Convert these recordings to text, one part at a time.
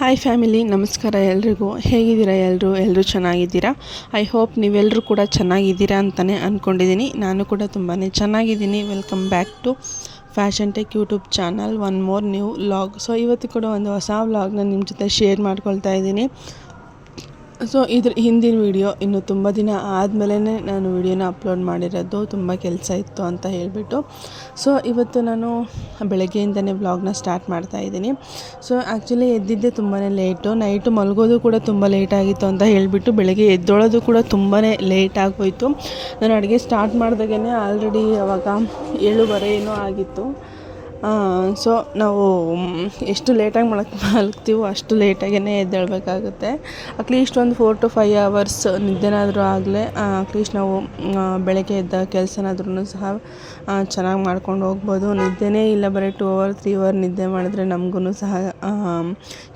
Hi family, ನಮಸ್ಕಾರ ಎಲ್ರಿಗೂ. ಹೇಗಿದ್ದೀರಾ ಎಲ್ಲರೂ ಚೆನ್ನಾಗಿದ್ದೀರಾ? ಐ ಹೋಪ್ ನೀವೆಲ್ಲರೂ ಕೂಡ ಚೆನ್ನಾಗಿದ್ದೀರಾ ಅಂತಲೇ ಅಂದ್ಕೊಂಡಿದ್ದೀನಿ. ನಾನು ಕೂಡ ತುಂಬಾ ಚೆನ್ನಾಗಿದ್ದೀನಿ. Welcome back to Fashion Tech YouTube channel, one more new vlog. So ಇವತ್ತು ಕೂಡ ಒಂದು ಹೊಸ ವ್ಲಾಗ್ನ ನಿಮ್ಮ ಜೊತೆ ಶೇರ್ ಮಾಡ್ಕೊಳ್ತಾ ಇದ್ದೀನಿ. ಸೊ ಇದ್ರ ಹಿಂದಿನ ವಿಡಿಯೋ ಇನ್ನು ತುಂಬ ದಿನ ಆದಮೇಲೆ ನಾನು ವಿಡಿಯೋನ ಅಪ್ಲೋಡ್ ಮಾಡಿರೋದು, ತುಂಬ ಕೆಲಸ ಇತ್ತು ಅಂತ ಹೇಳಿಬಿಟ್ಟು. ಸೊ ಇವತ್ತು ನಾನು ಬೆಳಗ್ಗೆಯಿಂದನೇ ವ್ಲಾಗ್ನ ಸ್ಟಾರ್ಟ್ ಮಾಡ್ತಾ ಇದ್ದೀನಿ. ಸೊ ಆ್ಯಕ್ಚುಲಿ ಎದ್ದಿದ್ದೆ ತುಂಬಾ ಲೇಟು, ನೈಟು ಮಲಗೋದು ಕೂಡ ತುಂಬ ಲೇಟಾಗಿತ್ತು ಅಂತ ಹೇಳಿಬಿಟ್ಟು ಬೆಳಗ್ಗೆ ಎದ್ದೊಳೋದು ಕೂಡ ತುಂಬಾ ಲೇಟ್ ಆಗೋಯಿತು. ನಾನು ಅಡುಗೆ ಸ್ಟಾರ್ಟ್ ಮಾಡಿದಾಗೇ ಆಲ್ರೆಡಿ ಅವಾಗ 7:15 ಏನೋ ಆಗಿತ್ತು. ಸೊ ನಾವು ಎಷ್ಟು ಲೇಟಾಗಿ ಮಲಗ್ತೀವೋ ಅಷ್ಟು ಲೇಟಾಗೇ ಎದ್ದೇಳಬೇಕಾಗುತ್ತೆ. ಅಟ್ಲೀಸ್ಟ್ ಒಂದು 4 to 5 hours ನಿದ್ದೆನಾದರೂ ಆಗಲೇ ಅಟ್ಲೀಸ್ಟ್ ನಾವು ಬೆಳಗ್ಗೆ ಎದ್ದ ಕೆಲಸನಾದ್ರೂ ಸಹ ಚೆನ್ನಾಗಿ ಮಾಡ್ಕೊಂಡು ಹೋಗ್ಬೋದು. ನಿದ್ದೆನೇ ಇಲ್ಲ, ಬರೀ 2 hour 3 hour ನಿದ್ದೆ ಮಾಡಿದ್ರೆ ನಮಗೂ ಸಹ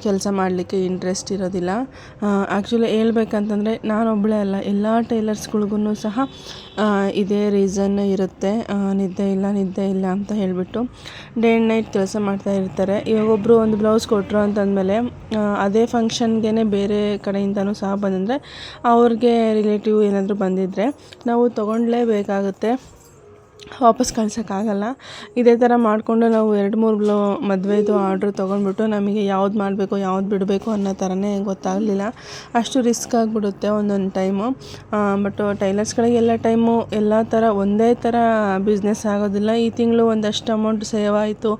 ಕೆಲಸ ಮಾಡಲಿಕ್ಕೆ ಇಂಟ್ರೆಸ್ಟ್ ಇರೋದಿಲ್ಲ. ಆ್ಯಕ್ಚುಲಿ ಹೇಳ್ಬೇಕಂತಂದರೆ ನಾನೊಬ್ಬಳೇ ಅಲ್ಲ, ಎಲ್ಲ ಟೈಲರ್ಸ್ಗಳಿಗೂ ಸಹ ಇದೇ ರೀಸನ್ ಇರುತ್ತೆ, ನಿದ್ದೆ ಇಲ್ಲ ಅಂತ ಹೇಳಿಬಿಟ್ಟು ಡೇ ಆ್ಯಂಡ್ ನೈಟ್ ಕೆಲಸ ಮಾಡ್ತಾ ಇರ್ತಾರೆ. ಇವಾಗ ಒಬ್ಬರು ಒಂದು ಬ್ಲೌಸ್ ಕೊಟ್ಟರು ಅಂತಂದಮೇಲೆ ಅದೇ ಫಂಕ್ಷನ್ಗೆ ಬೇರೆ ಕಡೆಯಿಂದನೂ ಸಹ ಬಂದರೆ ಅವ್ರಿಗೆ ರಿಲೇಟಿವ್ ಏನಾದರೂ ಬಂದಿದ್ದರೆ ನಾವು ತೊಗೊಳ್ಲೇಬೇಕಾಗುತ್ತೆ, ವಾಪಸ್ ಕಳ್ಸೋಕ್ಕಾಗಲ್ಲ. ಇದೇ ಥರ ಮಾಡಿಕೊಂಡು ನಾವು 2-3 ಮದುವೆದು ಆರ್ಡ್ರ್ ತೊಗೊಂಡ್ಬಿಟ್ಟು ನಮಗೆ ಯಾವ್ದು ಮಾಡಬೇಕು ಯಾವ್ದು ಬಿಡಬೇಕು ಅನ್ನೋ ಥರನೇ ಗೊತ್ತಾಗಲಿಲ್ಲ. ಅಷ್ಟು ರಿಸ್ಕ್ ಆಗಿಬಿಡುತ್ತೆ ಒಂದೊಂದು ಟೈಮು. ಬಟ್ ಟೈಲರ್ಸ್ಗಳಿಗೆಲ್ಲ ಟೈಮು ಎಲ್ಲ ಥರ ಒಂದೇ ಥರ ಬಿಸ್ನೆಸ್ ಆಗೋದಿಲ್ಲ. ಈ ತಿಂಗಳು ಒಂದಷ್ಟು ಅಮೌಂಟ್ ಸೇವ್ ಆಯಿತು,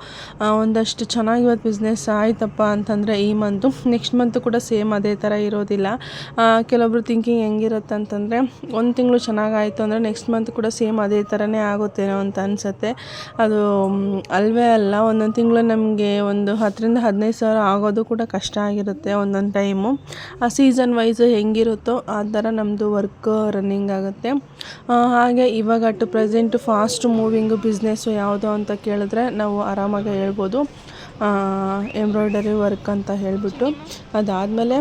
ಒಂದಷ್ಟು ಚೆನ್ನಾಗಿ ಇವತ್ತು ಬಿಸ್ನೆಸ್ ಆಯ್ತಪ್ಪ ಅಂತಂದರೆ ಈ ಮಂತು ನೆಕ್ಸ್ಟ್ ಮಂತು ಕೂಡ ಸೇಮ್ ಅದೇ ಥರ ಇರೋದಿಲ್ಲ. ಕೆಲವೊಬ್ರು ಥಿಂಕಿಂಗ್ ಹೆಂಗಿರುತ್ತೆ ಅಂತಂದರೆ ಒಂದು ತಿಂಗಳು ಚೆನ್ನಾಗಾಯಿತು ಅಂದರೆ ನೆಕ್ಸ್ಟ್ ಮಂತ್ ಕೂಡ ಸೇಮ್ ಅದೇ ಥರನೇ ಆಗುತ್ತೇನೋ ಅಂತ ಅನಿಸುತ್ತೆ. ಅದು ಅಲ್ವೇ ಅಲ್ಲ. ಒಂದೊಂದು ತಿಂಗಳು ನಮಗೆ ಒಂದು 10,000-15,000 ಸಾವಿರ ಆಗೋದು ಕೂಡ ಕಷ್ಟ ಆಗಿರುತ್ತೆ ಒಂದೊಂದು ಟೈಮು. ಆ ಸೀಸನ್ ವೈಸ್ ಹೆಂಗಿರುತ್ತೋ ಆ ಥರ ನಮ್ಮದು ವರ್ಕ್ ರನ್ನಿಂಗ್ ಆಗುತ್ತೆ. ಹಾಗೆ ಇವಾಗ at present fast moving business ಯಾವುದು ಅಂತ ಕೇಳಿದ್ರೆ ನಾವು ಆರಾಮಾಗಿ ಹೇಳ್ಬೋದು ಎಂಬ್ರಾಯ್ಡರಿ ವರ್ಕ್ ಅಂತ ಹೇಳಿಬಿಟ್ಟು. ಅದಾದಮೇಲೆ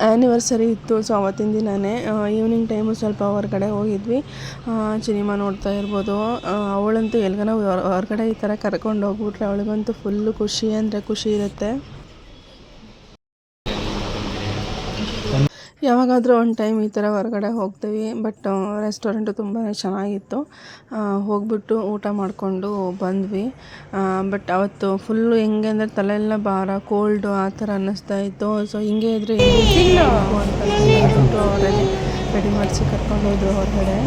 ಆ್ಯನಿವರ್ಸರಿ ಇತ್ತು. ಸೊ ಅವತ್ತಿನ ದಿನವೇ ಈವ್ನಿಂಗ್ ಟೈಮು ಸ್ವಲ್ಪ ಹೊರಗಡೆ ಹೋಗಿದ್ವಿ, ಸಿನಿಮಾ ನೋಡ್ತಾ ಇರ್ಬೋದು. ಅವಳಂತೂ ಎಲ್ಗನ ಹೊರಗಡೆ ಈ ಥರ ಕರ್ಕೊಂಡು ಹೋಗ್ಬಿಟ್ರೆ ಅವಳಿಗಂತೂ ಫುಲ್ಲು ಖುಷಿ ಅಂದರೆ ಖುಷಿ ಇರುತ್ತೆ. ಯಾವಾಗಾದರೂ ಒಂದು ಟೈಮ್ ಈ ಥರ ಹೊರಗಡೆ ಹೋಗ್ತೀವಿ. ಬಟ್ ರೆಸ್ಟೋರೆಂಟು ತುಂಬಾ ಚೆನ್ನಾಗಿತ್ತು, ಹೋಗ್ಬಿಟ್ಟು ಊಟ ಮಾಡಿಕೊಂಡು ಬಂದ್ವಿ. ಬಟ್ ಅವತ್ತು ಫುಲ್ಲು ಹೆಂಗೆ ಅಂದರೆ ತಲೆಯೆಲ್ಲ ಭಾರ, ಕೋಲ್ಡು ಆ ಥರ ಅನ್ನಿಸ್ತಾ ಇತ್ತು. ಸೊ ಹಿಂಗೆ ಇದ್ರೆ ಅಂತ ರೆಡಿ ಮಾಡಿಸಿ ಕರ್ಕೊಂಡು ಹೋದ್ರು ಹೊರಗಡೆ.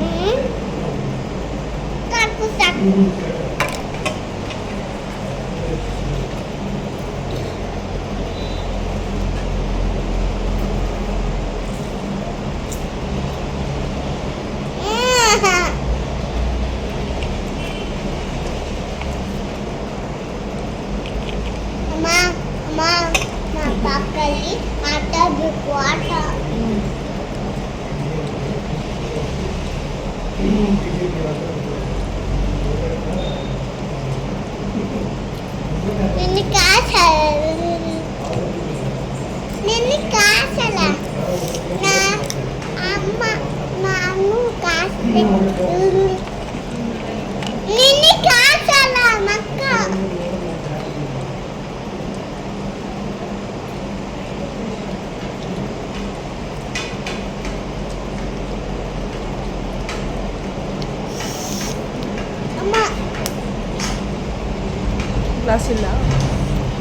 ಗ್ಲಾಸ್ ಇಲ್ಲ,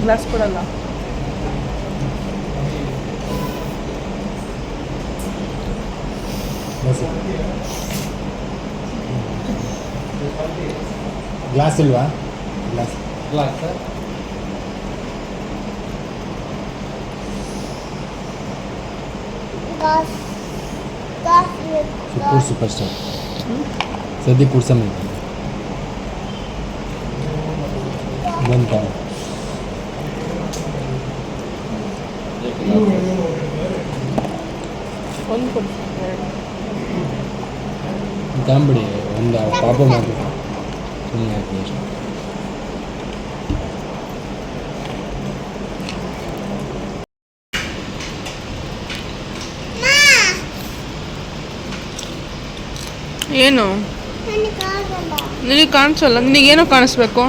ಗ್ಲಾಸ್ ಕೊಡಲ್ಲ. ಗ್ಲಾಸ್ ಇಲ್ವಾ? ಗ್ಲಾಸ್ ಸೂಪರ್ ಸ್ಟಾರ್ ಸದ್ಯ ಪುಡ್ಸಮ್ ಬಂತ ಒಂದು ತಾಂಬಿಡಿ ಒಂದು ಪಾಪ ಮಾಡಿ ಸುಮ್ಮನೆ ಹಾಕಿ ಅಷ್ಟು. ಏನು ನಿನಗೆ ಕಾಣಿಸಲ್ಲ? ನಿನಗೇನೋ ಕಾಣಿಸ್ಬೇಕು.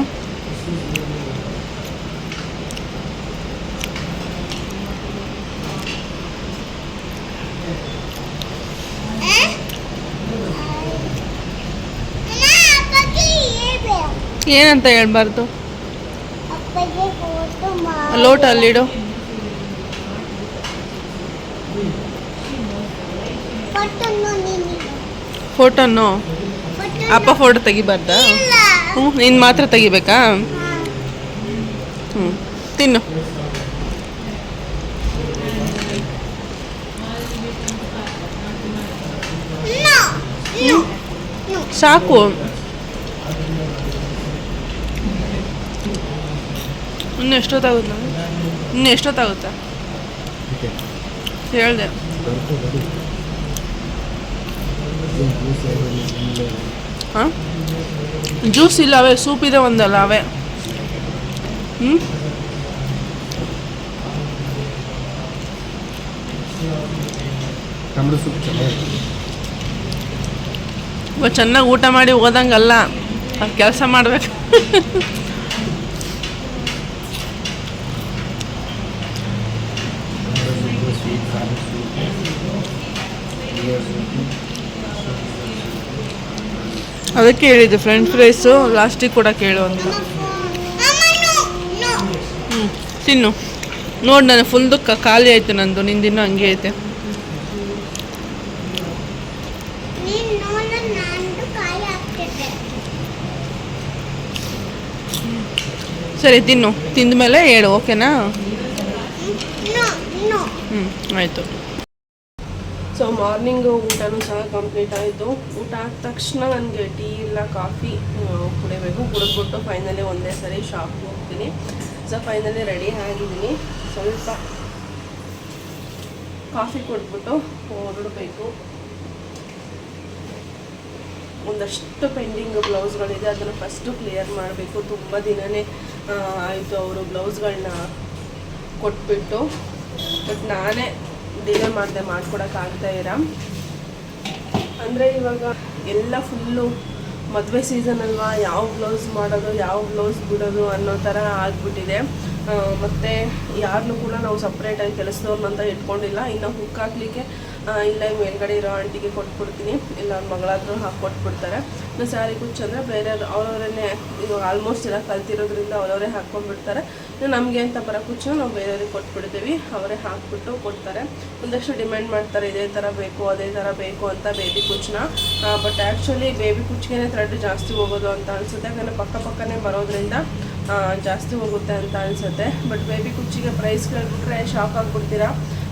ಏನಂತ ಹೇಳ್ಬಾರ್ದು. ಲೋಟ ಅಲ್ಲಿಡು. ಫೋಟೋನು ಅಪ್ಪ ಫೋಟೋ ತೆಗಿಬಾರ್ದಾ? ಹ್ಞೂ ನೀನು ಮಾತ್ರ ತೆಗಿಬೇಕಾ? ಹ್ಞೂ ತಿನ್ನು. ಸಾಕು. ಇನ್ನು ಎಷ್ಟೊತ್ತಾಗುತ್ತಾ ಹೇಳಿದೆ. ಹಾಂ ಜ್ಯೂಸ್ ಇಲ್ಲ, ಅವೇ ಸೂಪ್ ಇದೆ ಒಂದಲ್ಲ ಅವೇ. ಟೊಮೆಟೊ ಸೂಪ್ ಚೆನ್ನಾಗಿ ಊಟ ಮಾಡಿ ಹೋದಂಗಲ್ಲ, ಅದು ಕೆಲಸ ಮಾಡ್ಬೇಕು. ಅದಕ್ಕೆ ಹೇಳಿದ್ದು ಫ್ರೆಂಚ್ ಫ್ರೈಸು ಲಾಸ್ಟಿಗೆ ಕೂಡ ಕೇಳು ಅಂತ. ತಿನ್ನು. ನೋಡಿ ನಾನು ಫುಲ್ದು ಖಾಲಿ ಆಯಿತು ನಂದು, ನಿಂದಿನ್ನೂ ಹಂಗೆ ಐತೆ. ಸರಿ ತಿನ್ನು, ತಿಂದ ಮೇಲೆ ಹೇಳು, ಓಕೆನಾ? ಆಯಿತು. ಸೊ ಮಾರ್ನಿಂಗು ಊಟನೂ ಸಹ ಕಂಪ್ಲೀಟ್ ಆಯಿತು. ಊಟ ಆದ ತಕ್ಷಣ ನನಗೆ ಟೀ ಇಲ್ಲ ಕಾಫಿ ಕುಡಿಬೇಕು. ಕುಡಿದ್ಬಿಟ್ಟು ಫೈನಲಿ ಒಂದೇ ಸರಿ ಶಾಪ್ಗೆ ಹೋಗ್ತೀನಿ. ಸೊ ಫೈನಲಿ ರೆಡಿ ಆಗಿದ್ದೀನಿ. ಸ್ವಲ್ಪ ಕಾಫಿ ಕೊಟ್ಬಿಟ್ಟು ಹೊರಡಬೇಕು. ಒಂದಷ್ಟು ಪೆಂಡಿಂಗ್ ಬ್ಲೌಸ್ಗಳಿದೆ, ಅದನ್ನು ಫಸ್ಟು ಕ್ಲಿಯರ್ ಮಾಡಬೇಕು. ತುಂಬ ದಿನವೇ ಆಯಿತು ಅವರು ಬ್ಲೌಸ್ಗಳನ್ನ ಕೊಟ್ಬಿಟ್ಟು, ಬಟ್ ನಾನೇ ಡಿಲೇ ಮಾಡ್ಕೊಡೋಕ್ಕಾಗ್ತಾ ಇರ. ಅಂದರೆ ಇವಾಗ ಎಲ್ಲ ಫುಲ್ಲು ಮದುವೆ ಸೀಸನ್ ಅಲ್ವಾ, ಯಾವ ಬ್ಲೌಸ್ ಮಾಡೋದು ಯಾವ ಬ್ಲೌಸ್ ಬಿಡೋದು ಅನ್ನೋ ಥರ ಆಗಿಬಿಟ್ಟಿದೆ. ಮತ್ತು ಯಾರನ್ನೂ ಕೂಡ ನಾವು ಸಪ್ರೇಟಾಗಿ ಕೆಲಸದವ್ರನ್ನಂತ ಇಟ್ಕೊಂಡಿಲ್ಲ. ಇನ್ನು ಹುಕ್ ಹಾಕ್ಲಿಕ್ಕೆ ಇಲ್ಲ ಮೇಲ್ಗಡೆ ಇರೋ ಆಂಟಿಗೆ ಕೊಟ್ಬಿಡ್ತೀನಿ, ಇಲ್ಲ ಅವ್ರ ಮಗಳಾದರೂ ಹಾಕ್ಕೊಟ್ಬಿಡ್ತಾರೆ. ಇನ್ನು ಸ್ಯಾರಿ ಕುಚ್ಚು ಅಂದರೆ ಬೇರೆ ಅವರವರೇ ಇವಾಗ ಆಲ್ಮೋಸ್ಟ್ ಎಲ್ಲ ಕಲ್ತಿರೋದ್ರಿಂದ ಅವರವರೇ ಹಾಕ್ಕೊಂಡ್ಬಿಡ್ತಾರೆ. ಇನ್ನು ನಮಗೆ ಅಂತ ಬರೋ ಕುಚ್ಚು ನಾವು ಬೇರೆಯವ್ರಿಗೆ ಕೊಟ್ಬಿಡ್ತೀವಿ, ಅವರೇ ಹಾಕ್ಬಿಟ್ಟು ಕೊಡ್ತಾರೆ. ಒಂದಷ್ಟು ಡಿಮ್ಯಾಂಡ್ ಮಾಡ್ತಾರೆ, ಇದೇ ಥರ ಬೇಕು ಅದೇ ಥರ ಬೇಕು ಅಂತ ಬೇಬಿ ಕುಚ್ಚನ್ನ. ಬಟ್ ಆ್ಯಕ್ಚುಲಿ ಬೇಬಿ ಕುಚ್ಚಿಗೆ ಥ್ರೆಡ್ ಜಾಸ್ತಿ ಹೋಗೋದು ಅಂತ ಅನಿಸುತ್ತೆ, ಯಾಕಂದರೆ ಪಕ್ಕನೇ ಬರೋದ್ರಿಂದ ಜಾಸ್ತಿ ಹೋಗುತ್ತೆ ಅಂತ ಅನಿಸುತ್ತೆ. ಬಟ್ ಬೇಬಿ ಕುಚ್ಚಿಗೆ ಪ್ರೈಸ್ ಕೇಳಿಬಿಟ್ರೆ ಶಾಕ್ ಆಗಿಬಿಡ್ತೀರಾ.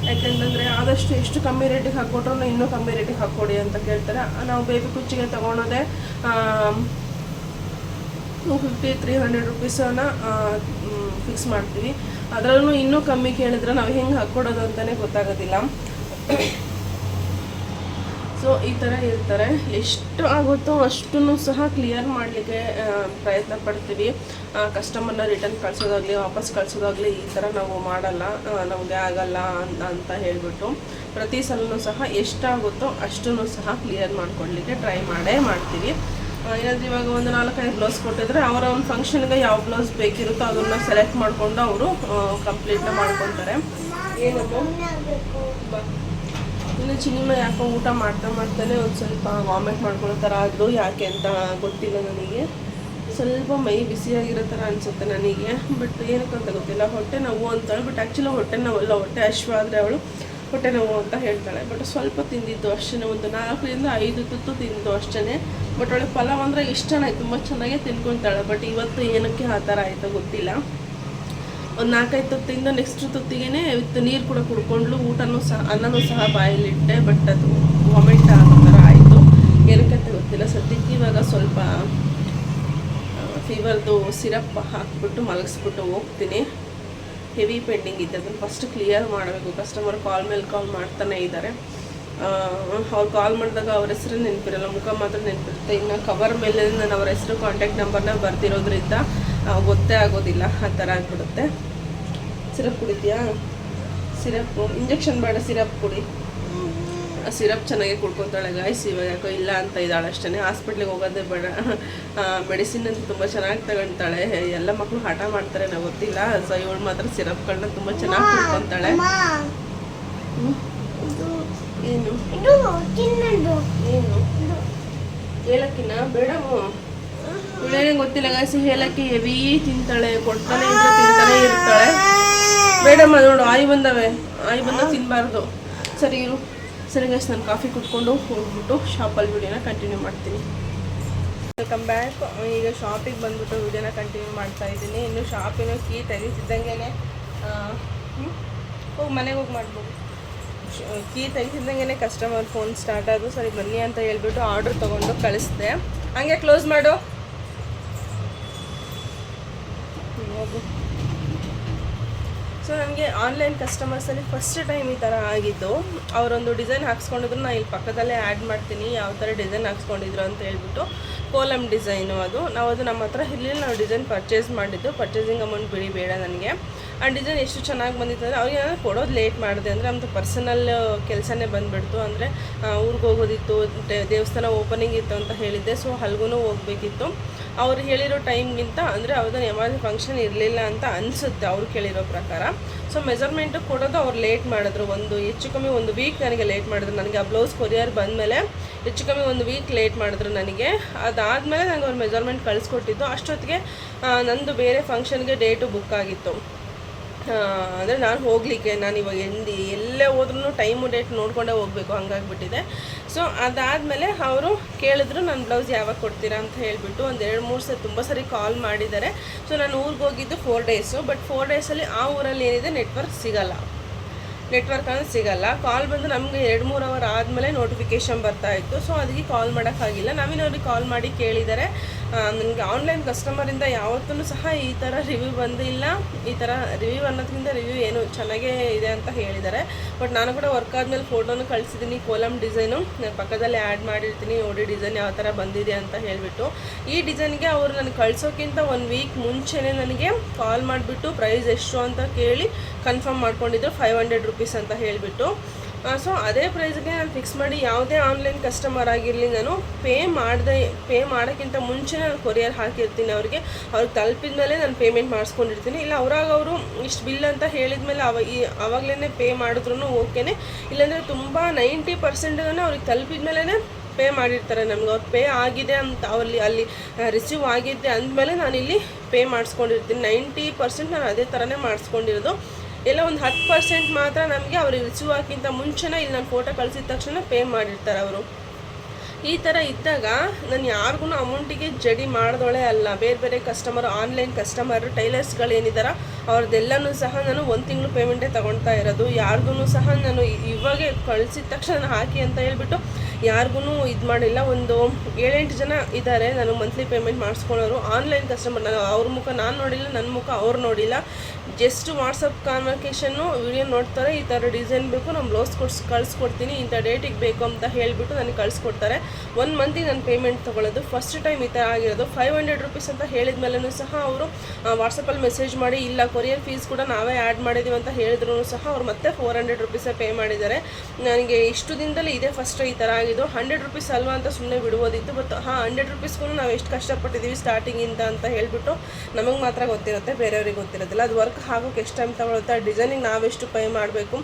ಯಾಕೆಂತಂದರೆ ಆದಷ್ಟು ಎಷ್ಟು ಕಮ್ಮಿ ರೇಟಿಗೆ ಹಾಕ್ಕೊಟ್ರು ಇನ್ನೂ ಕಮ್ಮಿ ರೇಟಿಗೆ ಹಾಕ್ಕೊಡಿ ಅಂತ ಕೇಳ್ತಾರೆ. ನಾವು ಬೇಬಿ ಕುಚ್ಚಿಗೆ ತೊಗೊಳೋದೇ 250-300 ರುಪೀಸನ್ನ ಫಿಕ್ಸ್ ಮಾಡ್ತೀವಿ. ಅದರಲ್ಲೂ ಇನ್ನೂ ಕಮ್ಮಿ ಕೇಳಿದ್ರೆ ನಾವು ಹೆಂಗೆ ಹಾಕ್ಕೊಡೋದು ಅಂತಲೇ ಗೊತ್ತಾಗೋದಿಲ್ಲ. ಸೊ ಈ ಥರ ಇರ್ತಾರೆ. ಎಷ್ಟು ಆಗುತ್ತೋ ಅಷ್ಟನ್ನು ಸಹ ಕ್ಲಿಯರ್ ಮಾಡಲಿಕ್ಕೆ ಪ್ರಯತ್ನ ಪಡ್ತೀವಿ. ಕಸ್ಟಮರ್ನ ರಿಟರ್ನ್ ಕಳಿಸೋದಾಗಲಿ ವಾಪಸ್ ಕಳಿಸೋದಾಗಲಿ ಈ ಥರ ನಾವು ಮಾಡಲ್ಲ, ನಮಗೆ ಆಗಲ್ಲ ಅಂತ ಹೇಳಿಬಿಟ್ಟು ಪ್ರತಿ ಸಲನೂ ಸಹ ಎಷ್ಟಾಗುತ್ತೋ ಅಷ್ಟನ್ನು ಸಹ ಕ್ಲಿಯರ್ ಮಾಡ್ಕೊಡ್ಲಿಕ್ಕೆ ಟ್ರೈ ಮಾಡ್ತೀವಿ. ಏನಾದರೂ ಇವಾಗ ಒಂದು 4-5 ಬ್ಲೌಸ್ ಕೊಟ್ಟಿದ್ರೆ ಅವರ ಒಂದು ಫಂಕ್ಷನ್ಗೆ ಯಾವ ಬ್ಲೌಸ್ ಬೇಕಿರುತ್ತೋ ಅದನ್ನು ಸೆಲೆಕ್ಟ್ ಮಾಡಿಕೊಂಡು ಅವರು ಕಂಪ್ಲೀಟ್ನ ಮಾಡ್ಕೊತಾರೆ. ಏನದು ಇನ್ನು ಚಿನಿಮ ಯಾಕೋ ಊಟ ಮಾಡ್ತಾನೆ ಒಂದು ಸ್ವಲ್ಪ ವಾಮಿಟ್ ಮಾಡ್ಕೊಳ್ಳೋ ಥರ ಆದರೂ ಯಾಕೆ ಅಂತ ಗೊತ್ತಿಲ್ಲ ನನಗೆ. ಸ್ವಲ್ಪ ಮೈ ಬಿಸಿಯಾಗಿರೋ ಥರ ಅನಿಸುತ್ತೆ ನನಗೆ, ಬಟ್ ಏನಕ್ಕಂತ ಗೊತ್ತಿಲ್ಲ. ಹೊಟ್ಟೆ ನೋವು ಅಂತಾಳೆ, ಬಟ್ ಆ್ಯಕ್ಚುಲಿ ಹೊಟ್ಟೆ ನೋವಲ್ಲ, ಹೊಟ್ಟೆ ಹಶ್ವಾದರೆ ಅವಳು ಹೊಟ್ಟೆ ನೋವು ಅಂತ ಹೇಳ್ತಾಳೆ. ಬಟ್ ಸ್ವಲ್ಪ ತಿಂದಿದ್ದು ಅಷ್ಟೇ, ಒಂದು 4-5 ತುತ್ತು ತಿಂದಿದ್ದು ಅಷ್ಟೇ. ಬಟ್ ಅವಳಿಗೆ ಪಲಾವ್ ಅಂದರೆ ಇಷ್ಟನೇ, ತುಂಬ ಚೆನ್ನಾಗೇ ತಿನ್ಕೊತಾಳೆ. ಬಟ್ ಇವತ್ತು ಏನಕ್ಕೆ ಆ ಥರ ಆಯಿತು ಗೊತ್ತಿಲ್ಲ. ಒಂದು 4-5 ತುತ್ತು ತಿಂದು ನೆಕ್ಸ್ಟ್ ತುತ್ತಿಗೆ ವಿತ್ ನೀರು ಕೂಡ ಕುಡ್ಕೊಂಡ್ಲು. ಊಟನೂ ಸಹ ಅನ್ನನೂ ಸಹ ಬಾಯಲ್ಲಿಟ್ಟೆ, ಬಟ್ ಅದು ವಾಮಿಟ್ ಆಗೋ ಥರ ಆಯಿತು. ಏನಕ್ಕಂತ ಗೊತ್ತಿಲ್ಲ. ಸದ್ಯಕ್ಕೆ ಇವಾಗ ಸ್ವಲ್ಪ ಫೀವರ್ದು ಸಿರಪ್ ಹಾಕ್ಬಿಟ್ಟು ಮಲಗಿಸ್ಬಿಟ್ಟು ಹೋಗ್ತೀನಿ. ಹೆವಿ ಪೆಂಡಿಂಗ್ ಇದೆ, ಅದನ್ನು ಫಸ್ಟ್ ಕ್ಲಿಯರ್ ಮಾಡಬೇಕು. ಕಸ್ಟಮರ್ ಕಾಲ್ ಮೇಲೆ ಕಾಲ್ ಮಾಡ್ತಾನೆ ಇದ್ದಾರೆ. ಅವ್ರು ಕಾಲ್ ಮಾಡಿದಾಗ ಅವ್ರ ಹೆಸರು ನೆನಪಿರಲ್ಲ, ಮುಖ ಮಾತ್ರ ನೆನಪಿರುತ್ತೆ. ಇನ್ನು ಕವರ್ ಮೇಲೆ ನಾನು ಅವ್ರ ಹೆಸರು ಕಾಂಟ್ಯಾಕ್ಟ್ ನಂಬರ್ನ ಬರ್ತಿರೋದ್ರಿಂದ ಗೊತ್ತೇ ಆಗೋದಿಲ್ಲ, ಆ ಥರ ಆಗಿಬಿಡುತ್ತೆ. ಸಿರಪ್ ಕುಡಿತೀಯಾ? ಸಿರಪ್ಪು ಇಂಜೆಕ್ಷನ್ ಬೇಡ, ಸಿರಪ್ ಕುಡಿ. ಸಿರಪ್ ಚೆನ್ನಾಗಿ ಕುಡ್ಕೊತಾಳೆ ಗಾಯ್ಸ್. ಇವಾಗ ಯಾಕೋ ಇಲ್ಲ ಅಂತ ಇದ್ದಾಳೆ ಅಷ್ಟೇ. ಹಾಸ್ಪಿಟ್ಲಿಗೆ ಹೋಗೋದೇ ಬೇಡ, ಮೆಡಿಸಿನ್ ಅಂತ ತುಂಬ ಚೆನ್ನಾಗಿ ತಗೊಳ್ತಾಳೆ. ಎಲ್ಲ ಮಕ್ಕಳು ಹಠ ಮಾಡ್ತಾರೆ ನಾವು ಗೊತ್ತಿಲ್ಲ. ಸೊ ಇವಳು ಮಾತ್ರ ಸಿರಪ್ಗಳನ್ನ ತುಂಬ ಚೆನ್ನಾಗಿ ಕುಡ್ಕೊತಾಳೆ. ಏನು ಏನು ಏಲಕ್ಕಿನ ಬೇಡ ಇವಳೇನೇನು ಗೊತ್ತಿಲ್ಲ ಗಾಯ್ಸ್, ಏಲಕ್ಕಿ ಹೆವಿ ತಿಂತಾಳೆ, ಕೊಡ್ತಾನೆ ಇದ್ರೆ ತಿಂತಾನೆ ಇರ್ತಾಳೆ. ಬೇಡಮ್ಮ ನೋಡು ಆಯಿ ಬಂದವೆ, ಆಯಿ ಬಂದಾಗ ತಿನ್ನಬಾರ್ದು. ಸರಿ ಇರು. ಸರಿ ಗೈಸ್, ನಾನು ಕಾಫಿ ಕುಟ್ಕೊಂಡು ಹೋಗ್ಬಿಟ್ಟು ಶಾಪಲ್ಲಿ ವಿಡಿಯೋನ ಕಂಟಿನ್ಯೂ ಮಾಡ್ತೀನಿ. Welcome back. ಈಗ ಶಾಪಿಗೆ ಬಂದ್ಬಿಟ್ಟು ವಿಡಿಯೋನ ಕಂಟಿನ್ಯೂ ಮಾಡ್ತಾ ಇದ್ದೀನಿ. ಇನ್ನು ಶಾಪಿನ ಕೀ ತೆಗಿತಿದ್ದಂಗೆ ಹೋಗಿ ಮನೆಗೆ ಹೋಗಿ ಮಾಡ್ಬೋದು. ಕೀ ತೆಗಿತಿದ್ದಂಗೆ ಕಸ್ಟಮರ್ ಫೋನ್ ಸ್ಟಾರ್ಟ್ ಆದರೂ ಸರಿ ಬನ್ನಿ ಅಂತ ಹೇಳ್ಬಿಟ್ಟು ಆರ್ಡ್ರ್ ತೊಗೊಂಡು ಕಳಿಸ್ದೆ. ಹಂಗೆ ಕ್ಲೋಸ್ ಮಾಡು ಹೋಗು. ಸೊ ನನಗೆ ಆನ್ಲೈನ್ ಕಸ್ಟಮರ್ಸಲ್ಲಿ ಫಸ್ಟ್ ಟೈಮ್ ಈ ಥರ ಆಗಿದ್ದು. ಅವರೊಂದು ಡಿಸೈನ್ ಹಾಕ್ಸ್ಕೊಂಡಿದ್ರು, ನಾನು ಇಲ್ಲಿ ಪಕ್ಕದಲ್ಲೇ ಆ್ಯಡ್ ಮಾಡ್ತೀನಿ ಯಾವ ಥರ ಡಿಸೈನ್ ಹಾಕ್ಸ್ಕೊಂಡಿದ್ರು ಅಂತ ಹೇಳ್ಬಿಟ್ಟು. ಕೋಲಮ್ ಡಿಸೈನು ಅದು. ನಾವು ಅದು ನಮ್ಮ ಹತ್ರ ಇರಲಿಲ್ಲ, ನಾವು ಡಿಸೈನ್ ಪರ್ಚೇಸ್ ಮಾಡಿದ್ದು. ಪರ್ಚೇಸಿಂಗ್ ಅಮೌಂಟ್ ಬಿಡಿ ಬೇಡ ನನಗೆ. ಆ ಡಿಸೈನ್ ಎಷ್ಟು ಚೆನ್ನಾಗಿ ಬಂದಿತ್ತು ಅಂದರೆ ಅವ್ರಿಗೆ ನಾನು ಕೊಡೋದು ಲೇಟ್ ಮಾಡಿದೆ. ಅಂದರೆ ನಮ್ಮದು ಪರ್ಸನಲ್ ಕೆಲಸನೇ ಬಂದುಬಿಡ್ತು. ಅಂದರೆ ಊರಿಗೆ ಹೋಗೋದಿತ್ತು, ದೇವಸ್ಥಾನ ಓಪನಿಂಗ್ ಇತ್ತು ಅಂತ ಹೇಳಿದ್ದೆ. ಸೊ ಅಲ್ಗೂ ಹೋಗಬೇಕಿತ್ತು. ಅವ್ರು ಹೇಳಿರೋ ಟೈಮ್ಗಿಂತ ಅಂದರೆ ಅವ್ರದ್ದು ಎಮರ್ಜೆನ್ಸಿ ಫಂಕ್ಷನ್ ಇರಲಿಲ್ಲ ಅಂತ ಅನಿಸುತ್ತೆ ಅವ್ರು ಕೇಳಿರೋ ಪ್ರಕಾರ. ಸೊ ಮೆಜರ್ಮೆಂಟು ಕೊಡೋದು ಅವ್ರು ಲೇಟ್ ಮಾಡಿದ್ರು. ಹೆಚ್ಚು ಕಮ್ಮಿ ಒಂದು ವೀಕ್ ನನಗೆ ಲೇಟ್ ಮಾಡಿದ್ರು. ನನಗೆ ಆ ಬ್ಲೌಸ್ ಕೊರಿಯರ್ ಬಂದಮೇಲೆ ಹೆಚ್ಚು ಕಮ್ಮಿ ಒಂದು ವೀಕ್ ಲೇಟ್ ಮಾಡಿದ್ರು ನನಗೆ. ಅದಾದಮೇಲೆ ನನಗೆ ಅವ್ರು ಮೆಜರ್ಮೆಂಟ್ ಕಳಿಸ್ಕೊಟ್ಟಿದ್ದು. ಅಷ್ಟೊತ್ತಿಗೆ ನಂದು ಬೇರೆ ಫಂಕ್ಷನ್ಗೆ ಡೇಟು ಬುಕ್ ಆಗಿತ್ತು. ಅಂದರೆ ನಾನು ಹೋಗಲಿಕ್ಕೆ, ನಾನು ಇವಾಗ ಎಲ್ಲೇ ಹೋದ್ರೂ ಟೈಮು ಡೇಟ್ ನೋಡಿಕೊಂಡೇ ಹೋಗಬೇಕು, ಹಂಗಾಗಿಬಿಟ್ಟಿದೆ. ಸೊ ಅದಾದಮೇಲೆ ಅವರು ಕೇಳಿದ್ರು ನಾನು ಬ್ಲೌಸ್ ಯಾವಾಗ ಕೊಡ್ತೀರಾ ಅಂತ ಹೇಳಿಬಿಟ್ಟು. ಒಂದು 2-3 ಸರಿ ತುಂಬ ಸರಿ ಕಾಲ್ ಮಾಡಿದ್ದಾರೆ. ಸೊ ನಾನು ಊರಿಗೆ ಹೋಗಿದ್ದು 4 ಡೇಸು. ಬಟ್ 4 ಡೇಸಲ್ಲಿ ಆ ಊರಲ್ಲಿ ಏನಿದೆ ನೆಟ್ವರ್ಕ್ ಸಿಗಲ್ಲ. ಕಾಲ್ ಬಂದು ನಮಗೆ 2-3 ಅವರ್ ಆದಮೇಲೆ ನೋಟಿಫಿಕೇಷನ್ ಬರ್ತಾಯಿತ್ತು. ಸೊ ಅದಕ್ಕೆ ಕಾಲ್ ಮಾಡೋಕ್ಕಾಗಿಲ್ಲ. ನವೀನವ್ರಿಗೆ ಕಾಲ್ ಮಾಡಿ ಕೇಳಿದ್ದಾರೆ. ನನಗೆ ಆನ್ಲೈನ್ ಕಸ್ಟಮರಿಂದ ಯಾವತ್ತೂ ಸಹ ಈ ಥರ ರಿವ್ಯೂ ಬಂದಿಲ್ಲ. ಈ ಥರ ರಿವ್ಯೂ ಅನ್ನೋದ್ರಿಂದ ರಿವ್ಯೂ ಏನು ಚೆನ್ನಾಗೇ ಇದೆ ಅಂತ ಹೇಳಿದ್ದಾರೆ. ಬಟ್ ನಾನು ಕೂಡ ವರ್ಕ್ ಆದಮೇಲೆ ಫೋಟೋನು ಕಳಿಸಿದ್ದೀನಿ. ಕೋಲಮ್ ಡಿಸೈನು ನಾನು ಪಕ್ಕದಲ್ಲೇ ಆ್ಯಡ್ ಮಾಡಿರ್ತೀನಿ, ನೋಡಿ ಡಿಸೈನ್ ಯಾವ ಥರ ಬಂದಿದೆ ಅಂತ ಹೇಳಿಬಿಟ್ಟು. ಈ ಡಿಸೈನ್ಗೆ ಅವರು ನನಗೆ ಕಳಿಸೋಕ್ಕಿಂತ 1 ವೀಕ್ ಮುಂಚೆನೇ ನನಗೆ ಕಾಲ್ ಮಾಡಿಬಿಟ್ಟು ಪ್ರೈಸ್ ಎಷ್ಟು ಅಂತ ಕೇಳಿ ಕನ್ಫರ್ಮ್ ಮಾಡ್ಕೊಂಡಿದ್ರು. 500 ರೂಪೀಸ್ ಅಂತ ಹೇಳಿಬಿಟ್ಟು. ಸೊ ಅದೇ ಪ್ರೈಸ್ಗೆ ನಾನು ಫಿಕ್ಸ್ ಮಾಡಿ ಯಾವುದೇ ಆನ್ಲೈನ್ ಕಸ್ಟಮರ್ ಆಗಿರಲಿ ನಾನು ಪೇ ಮಾಡೋಕ್ಕಿಂತ ಮುಂಚೆ ನಾನು ಕೊರಿಯರ್ ಹಾಕಿರ್ತೀನಿ ಅವ್ರಿಗೆ ತಲುಪಿದ ಮೇಲೆ ನಾನು ಪೇಮೆಂಟ್ ಮಾಡಿಸ್ಕೊಂಡಿರ್ತೀನಿ. ಇಲ್ಲ ಅವರು ಇಷ್ಟು ಬಿಲ್ ಅಂತ ಹೇಳಿದ ಮೇಲೆ ಅವಾಗಲೇ ಪೇ ಮಾಡಿದ್ರು ಓಕೆನೇ. ಇಲ್ಲಾಂದರೆ ತುಂಬ 90% ಅವ್ರಿಗೆ ತಲುಪಿದ ಮೇಲೇ ಪೇ ಮಾಡಿರ್ತಾರೆ. ನಮ್ಗೆ ಅವ್ರು ಪೇ ಆಗಿದೆ ಅಂತ ಅಲ್ಲಿ ರಿಸೀವ್ ಆಗಿದೆ ಅಂದಮೇಲೆ ನಾನಿಲ್ಲಿ ಪೇ ಮಾಡಿಸ್ಕೊಂಡಿರ್ತೀನಿ. 90% ನಾನು ಅದೇ ಥರನೇ ಮಾಡಿಸ್ಕೊಂಡಿರೋದು. ಎಲ್ಲ ಒಂದು 10% ಮಾತ್ರ ನಮಗೆ ಅವ್ರಿಗೆ ರಿಸೀವ್ ಆಗಿಂತ ಮುಂಚೆನೇ ಇಲ್ಲಿ ನಾನು ಫೋಟೋ ಕಳಿಸಿದ ತಕ್ಷಣ ಪೇ ಮಾಡಿರ್ತಾರೆ ಅವರು. ಈ ಥರ ಇದ್ದಾಗ ನಾನು ಯಾರಿಗೂ ಅಮೌಂಟಿಗೆ ಜಡಿ ಮಾಡಿದೋಳೆ ಅಲ್ಲ. ಬೇರೆ ಕಸ್ಟಮರ್, ಆನ್ಲೈನ್ ಕಸ್ಟಮರ್, ಟೈಲರ್ಸ್ಗಳೇನಿದ್ದಾರೆ ಅವ್ರದ್ದೆಲ್ಲನೂ ಸಹ ನಾನು 1 ತಿಂಗಳು ಪೇಮೆಂಟೇ ತೊಗೊಳ್ತಾ ಇರೋದು. ಯಾರಿಗೂ ಸಹ ನಾನು ಇವಾಗ ಕಳಿಸಿದ ತಕ್ಷಣ ಹಾಕಿ ಅಂತ ಹೇಳ್ಬಿಟ್ಟು ಯಾರಿಗೂ ಇದು ಮಾಡಿಲ್ಲ. ಒಂದು 7-8 ಜನ ಇದ್ದಾರೆ ನಾನು ಮಂತ್ಲಿ ಪೇಮೆಂಟ್ ಮಾಡಿಸ್ಕೊಳ್ಳೋರು ಆನ್ಲೈನ್ ಕಸ್ಟಮರ್. ನಾನು ಅವ್ರ ಮುಖ ನಾನು ನೋಡಿಲ್ಲ, ನನ್ನ ಮುಖ ಅವ್ರು ನೋಡಿಲ್ಲ. ಜಸ್ಟ್ ವಾಟ್ಸಪ್ ಕಾನ್ವರ್ಕೇಷನ್ನು ವಿಡಿಯೋ ನೋಡ್ತಾರೆ. ಈ ಥರ ಡಿಸೈನ್ ಬೇಕು, ನಾನು ಬ್ಲೌಸ್ ಕಳಿಸ್ಕೊಡ್ತೀನಿ, ಇಂಥ ಡೇಟಿಗೆ ಬೇಕು ಅಂತ ಹೇಳಿಬಿಟ್ಟು ನನಗೆ ಕಳಿಸ್ಕೊಡ್ತಾರೆ. 1 ಮಂತಿಗೆ ನಾನು ಪೇಮೆಂಟ್ ತೊಗೊಳ್ಳೋದು ಫಸ್ಟ್ ಟೈಮ್ ಈ ಥರ ಆಗಿರೋದು. 500 ರೂಪೀಸ್ ಅಂತ ಹೇಳಿದ ಮೇಲೂ ಸಹ ಅವರು ವಾಟ್ಸಪ್ಪಲ್ಲಿ ಮೆಸೇಜ್ ಮಾಡಿ ಇಲ್ಲ ಕೊರಿಯರ್ ಫೀಸ್ ಕೂಡ ನಾವೇ ಆ್ಯಡ್ ಮಾಡಿದ್ದೀವಿ ಅಂತ ಹೇಳಿದ್ರು ಸಹ ಅವ್ರು ಮತ್ತೆ 400 ರೂಪೀಸೇ ಪೇ ಮಾಡಿದ್ದಾರೆ. ನನಗೆ ಇಷ್ಟು ದಿನದಲ್ಲಿ ಇದೇ ಫಸ್ಟ್ ಈ ಥರ ಆಗಿದ್ದು. 100 ರೂಪೀಸ್ ಅಲ್ವಾ ಅಂತ ಸುಮ್ಮನೆ ಬಿಡ್ಬೋದಿತ್ತು. ಬಟ್ 100 ರೂಪೀಸ್ಗೂ ನಾವು ಎಷ್ಟು ಕಷ್ಟಪಟ್ಟಿದ್ದೀವಿ ಸ್ಟಾರ್ಟಿಂಗಿಂದ ಅಂತ ಹೇಳಿಬಿಟ್ಟು ನಮಗೆ ಮಾತ್ರ ಗೊತ್ತಿರುತ್ತೆ, ಬೇರೆಯವ್ರಿಗೆ ಗೊತ್ತಿರೋದಿಲ್ಲ. ಅದು ವರ್ಕ್ ಆಗೋಕ್ಕೆ ಎಷ್ಟು ಟೈಮ್ ತೊಗೊಳುತ್ತೆ, ಡಿಸೈನಿಗೆ ನಾವೆಷ್ಟು ಪೇ ಮಾಡಬೇಕು,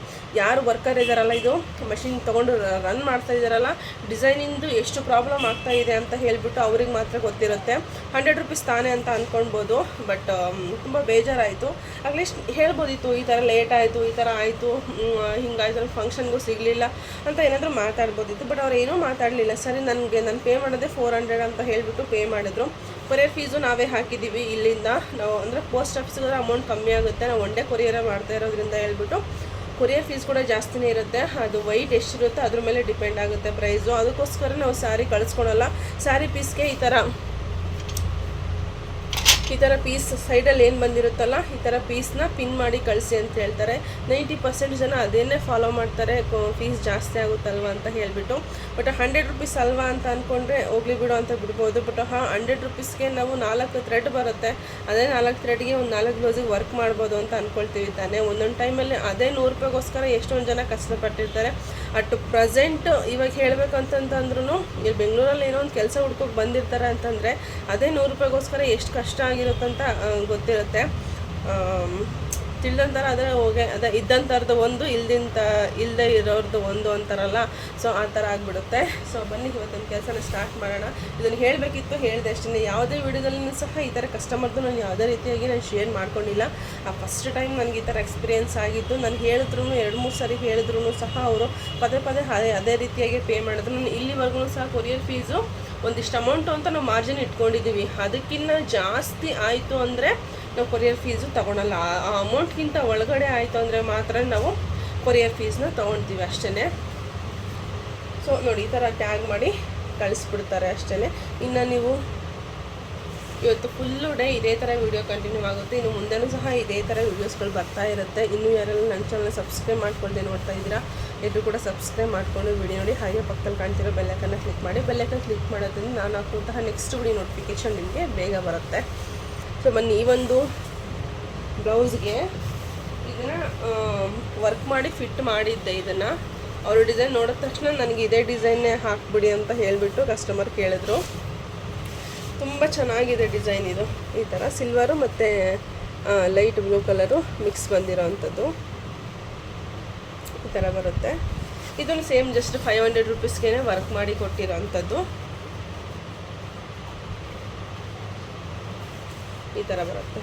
ಯಾರು ವರ್ಕರ್ ಇದ್ದಾರಲ್ಲ, ಇದು ಮಷಿನ್ ತೊಗೊಂಡು ರನ್ ಮಾಡ್ತಾ ಇದ್ದಾರಲ್ಲ, ಡಿಸೈನಿಂದು ಎಷ್ಟು ಪ್ರಾಬ್ಲಮ್ ಆಗ್ತಾ ಇದೆ ಅಂತ ಹೇಳಿಬಿಟ್ಟು ಅವ್ರಿಗೆ ಮಾತ್ರ ಗೊತ್ತಿರುತ್ತೆ. 100 ರೂಪೀಸ್ ತಾನೇ ಅಂತ ಅಂದ್ಕೊಳ್ಬೋದು. ಬಟ್ ತುಂಬ ಬೇಜಾರಾಯಿತು. ಅಟ್ಲೀಸ್ಟ್ ಹೇಳ್ಬೋದಿತ್ತು ಈ ಥರ ಲೇಟ್ ಆಯಿತು, ಈ ಥರ ಆಯಿತು, ಹಿಂಗಾಯ್ತು, ಫಂಕ್ಷನ್ಗೂ ಸಿಗಲಿಲ್ಲ ಅಂತ ಏನಾದರೂ ಮಾತಾಡ್ಬೋದಿತ್ತು. ಬಟ್ ಅವ್ರು ಏನೂ ಮಾತಾಡಲಿಲ್ಲ. ಸರಿ ನಾನು ಪೇ ಮಾಡೋದೇ 400 ಅಂತ ಹೇಳಿಬಿಟ್ಟು ಪೇ ಮಾಡಿದ್ರು. ಕೊರಿಯರ್ ಫೀಸು ನಾವೇ ಹಾಕಿದ್ದೀವಿ ಇಲ್ಲಿಂದ. ನಾವು ಅಂದರೆ ಪೋಸ್ಟ್ ಆಫೀಸ್ಗೆ ಅಮೌಂಟ್ ಕಮ್ಮಿ ಆಗುತ್ತೆ, ನಾವು ಒನ್ ಡೇ ಕೊರಿಯರೇ ಮಾಡ್ತಾ ಇರೋದ್ರಿಂದ ಹೇಳ್ಬಿಟ್ಟು ಕೊರಿಯರ್ ಫೀಸ್ ಕೂಡ ಜಾಸ್ತಿನೇ ಇರುತ್ತೆ. ಅದು ವೆಯ್ಟ್ ಎಷ್ಟಿರುತ್ತೆ ಅದ್ರ ಮೇಲೆ ಡಿಪೆಂಡ್ ಆಗುತ್ತೆ ಪ್ರೈಸು. ಅದಕ್ಕೋಸ್ಕರ ನಾವು ಸ್ಯಾರಿ ಕಳಿಸ್ಕೊಳಲ್ಲ. ಸ್ಯಾರಿ ಪೀಸ್ಗೆ ಈ ಥರ ಪೀಸ್ ಸೈಡಲ್ಲಿ ಏನು ಬಂದಿರುತ್ತಲ್ಲ ಈ ಥರ ಪೀಸ್ನ ಪಿನ್ ಮಾಡಿ ಕಳಿಸಿ ಅಂತ ಹೇಳ್ತಾರೆ. 90% ಜನ ಅದನ್ನೇ ಫಾಲೋ ಮಾಡ್ತಾರೆ, ಫೀಸ್ ಜಾಸ್ತಿ ಆಗುತ್ತಲ್ವ ಅಂತ ಹೇಳಿಬಿಟ್ಟು. ಬಟ್ 100 ರೂಪೀಸ್ ಅಲ್ವಾ ಅಂತ ಅಂದ್ಕೊಂಡ್ರೆ ಹೋಗ್ಲಿ ಬಿಡು ಅಂತ ಬಿಡ್ಬೋದು. ಬಟ್ 100 ರೂಪೀಸ್ಗೆ ನಾವು 4 ಥ್ರೆಡ್ ಬರುತ್ತೆ. ಅದೇ 4 ಥ್ರೆಡ್ಗೆ ಒಂದು 4 ಬ್ಲೌಸಿಗೆ ವರ್ಕ್ ಮಾಡ್ಬೋದು ಅಂತ ಅಂದ್ಕೊಳ್ತೀವಿ ತಾನೆ. ಒಂದೊಂದು ಟೈಮಲ್ಲಿ ಅದೇ 100 ರೂಪಾಯಿಗೋಸ್ಕರ ಎಷ್ಟೊಂದು ಜನ ಕಷ್ಟಪಟ್ಟಿರ್ತಾರೆ. ಅಟ್ ಪ್ರೆಸೆಂಟ್ ಇವಾಗ ಹೇಳಬೇಕು ಅಂತಂದ್ರೂ ಇಲ್ಲಿ ಬೆಂಗಳೂರಲ್ಲಿ ಏನೋ ಒಂದು ಕೆಲಸ ಹುಡ್ಕೋಕೆ ಬಂದಿರ್ತಾರೆ ಅಂತಂದರೆ ಅದೇ 100 ರೂಪಾಯಿಗೋಸ್ಕರ ಎಷ್ಟು ಕಷ್ಟ ಆಗಿರುತ್ತಂತ ಗೊತ್ತಿರುತ್ತೆ. ತಿಳಿದಂಥರ ಆದರೆ ಹೋಗಿ ಅದೇ ಇದ್ದಂಥರದ್ದು ಒಂದು ಇಲ್ಲದೆ ಇರೋರ್ದು ಒಂದು ಅಂತಾರಲ್ಲ, ಸೊ ಆ ಥರ ಆಗಿಬಿಡುತ್ತೆ. ಸೊ ಬನ್ನಿ ಇವತ್ತೊಂದು ಕೆಲಸನ ಸ್ಟಾರ್ಟ್ ಮಾಡೋಣ. ಇದನ್ನು ಹೇಳಬೇಕಿತ್ತು, ಹೇಳಿದೆ ಅಷ್ಟೇ. ಯಾವುದೇ ವಿಡಿಯೋದಲ್ಲೂ ಸಹ ಈ ಥರ ಕಸ್ಟಮರ್ದು ನಾನು ಯಾವುದೇ ರೀತಿಯಾಗಿ ನಾನು ಶೇರ್ ಮಾಡ್ಕೊಂಡಿಲ್ಲ. ಫಸ್ಟ್ ಟೈಮ್ ನನಗೆ ಈ ಥರ ಎಕ್ಸ್ಪೀರಿಯೆನ್ಸ್ ಆಗಿದ್ದು. ನಾನು ಹೇಳಿದ್ರು 2-3 ಸರಿ ಹೇಳಿದ್ರು ಸಹ ಅವರು ಪದೇ ಪದೇ ಅದೇ ರೀತಿಯಾಗಿ ಪೇ ಮಾಡಿದ್ರು. ನಾನು ಇಲ್ಲಿವರೆಗೂ ಸಹ ಕೊರಿಯರ್ ಫೀಸು ಒಂದಿಷ್ಟು ಅಮೌಂಟು ಅಂತ ನಾವು ಮಾರ್ಜಿನ್ ಇಟ್ಕೊಂಡಿದ್ದೀವಿ. ಅದಕ್ಕಿಂತ ಜಾಸ್ತಿ ಆಯಿತು ಅಂದರೆ ನಾವು ಕೊರಿಯರ್ ಫೀಸು ತೊಗೊಳಲ್ಲ. ಆ ಅಮೌಂಟ್ಗಿಂತ ಒಳಗಡೆ ಆಯಿತು ಅಂದರೆ ಮಾತ್ರ ನಾವು ಕೊರಿಯರ್ ಫೀಸ್ನ ತೊಗೊಳ್ತೀವಿ ಅಷ್ಟೇ. ಸೊ ನೋಡಿ, ಈ ಥರ ಟ್ಯಾಗ್ ಮಾಡಿ ಕಳಿಸ್ಬಿಡ್ತಾರೆ ಅಷ್ಟೇ. ಇನ್ನು ನೀವು ಇವತ್ತು ಫುಲ್ಲು ಡೇ ಇದೇ ಥರ ವೀಡಿಯೋ ಕಂಟಿನ್ಯೂ ಆಗುತ್ತೆ. ಇನ್ನು ಮುಂದೆನೂ ಸಹ ಇದೇ ಥರ ವೀಡಿಯೋಸ್ಗಳು ಬರ್ತಾ ಇರುತ್ತೆ. ಇನ್ನೂ ಯಾರೆಲ್ಲ ನನ್ನ ಚಾನಲ್ ಸಬ್ಸ್ಕ್ರೈಬ್ ಮಾಡ್ಕೊಳ್ದೆ ನೋಡ್ತಾ ಇದ್ದೀರಾ, ಎಲ್ಲರೂ ಕೂಡ ಸಬ್ಸ್ಕ್ರೈಬ್ ಮಾಡಿಕೊಂಡು ವಿಡಿಯೋ ನೋಡಿ. ಹಾಗೆ ಪಕ್ಕದಲ್ಲಿ ಕಾಣ್ತಿರೋ ಬೆಲ್ಲೈಕನ್ನ ಕ್ಲಿಕ್ ಮಾಡಿ. ಬೆಲ್ಲೈಕನ್ ಕ್ಲಿಕ್ ಮಾಡೋದ್ರಿಂದ ನಾನು ಹಾಕುವಂತಹ ನೆಕ್ಸ್ಟ್ ವಿಡಿಯೋ ನೋಟಿಫಿಕೇಷನ್ ನಿಮಗೆ ಬೇಗ ಬರುತ್ತೆ. ಸೊ ಬನ್ನಿ, ಈ ಒಂದು ಬ್ಲೌಸ್ಗೆ ಇದನ್ನು ವರ್ಕ್ ಮಾಡಿ ಫಿಟ್ ಮಾಡಿದ್ದೆ. ಇದನ್ನು ಅವರು ಡಿಸೈನ್ ನೋಡಿದ ತಕ್ಷಣ ನನಗೆ ಇದೇ ಡಿಸೈನ್ನೇ ಹಾಕ್ಬಿಡಿ ಅಂತ ಹೇಳಿಬಿಟ್ಟು ಕಸ್ಟಮರ್ ಕೇಳಿದ್ರು. ತುಂಬ ಚೆನ್ನಾಗಿದೆ ಡಿಸೈನ್ ಇದು. ಈ ಥರ ಸಿಲ್ವರು ಮತ್ತು ಲೈಟ್ ಬ್ಲೂ ಕಲರು ಮಿಕ್ಸ್ ಬಂದಿರೋ ಅಂಥದ್ದು ಈ ಥರ ಬರುತ್ತೆ. ಇದನ್ನು ಸೇಮ್ ಜಸ್ಟ್ 500 ರುಪೀಸ್ಗೆ ವರ್ಕ್ ಮಾಡಿ ಕೊಟ್ಟಿರೋ ಅಂಥದ್ದು ಈ ಥರ ಬರುತ್ತೆ.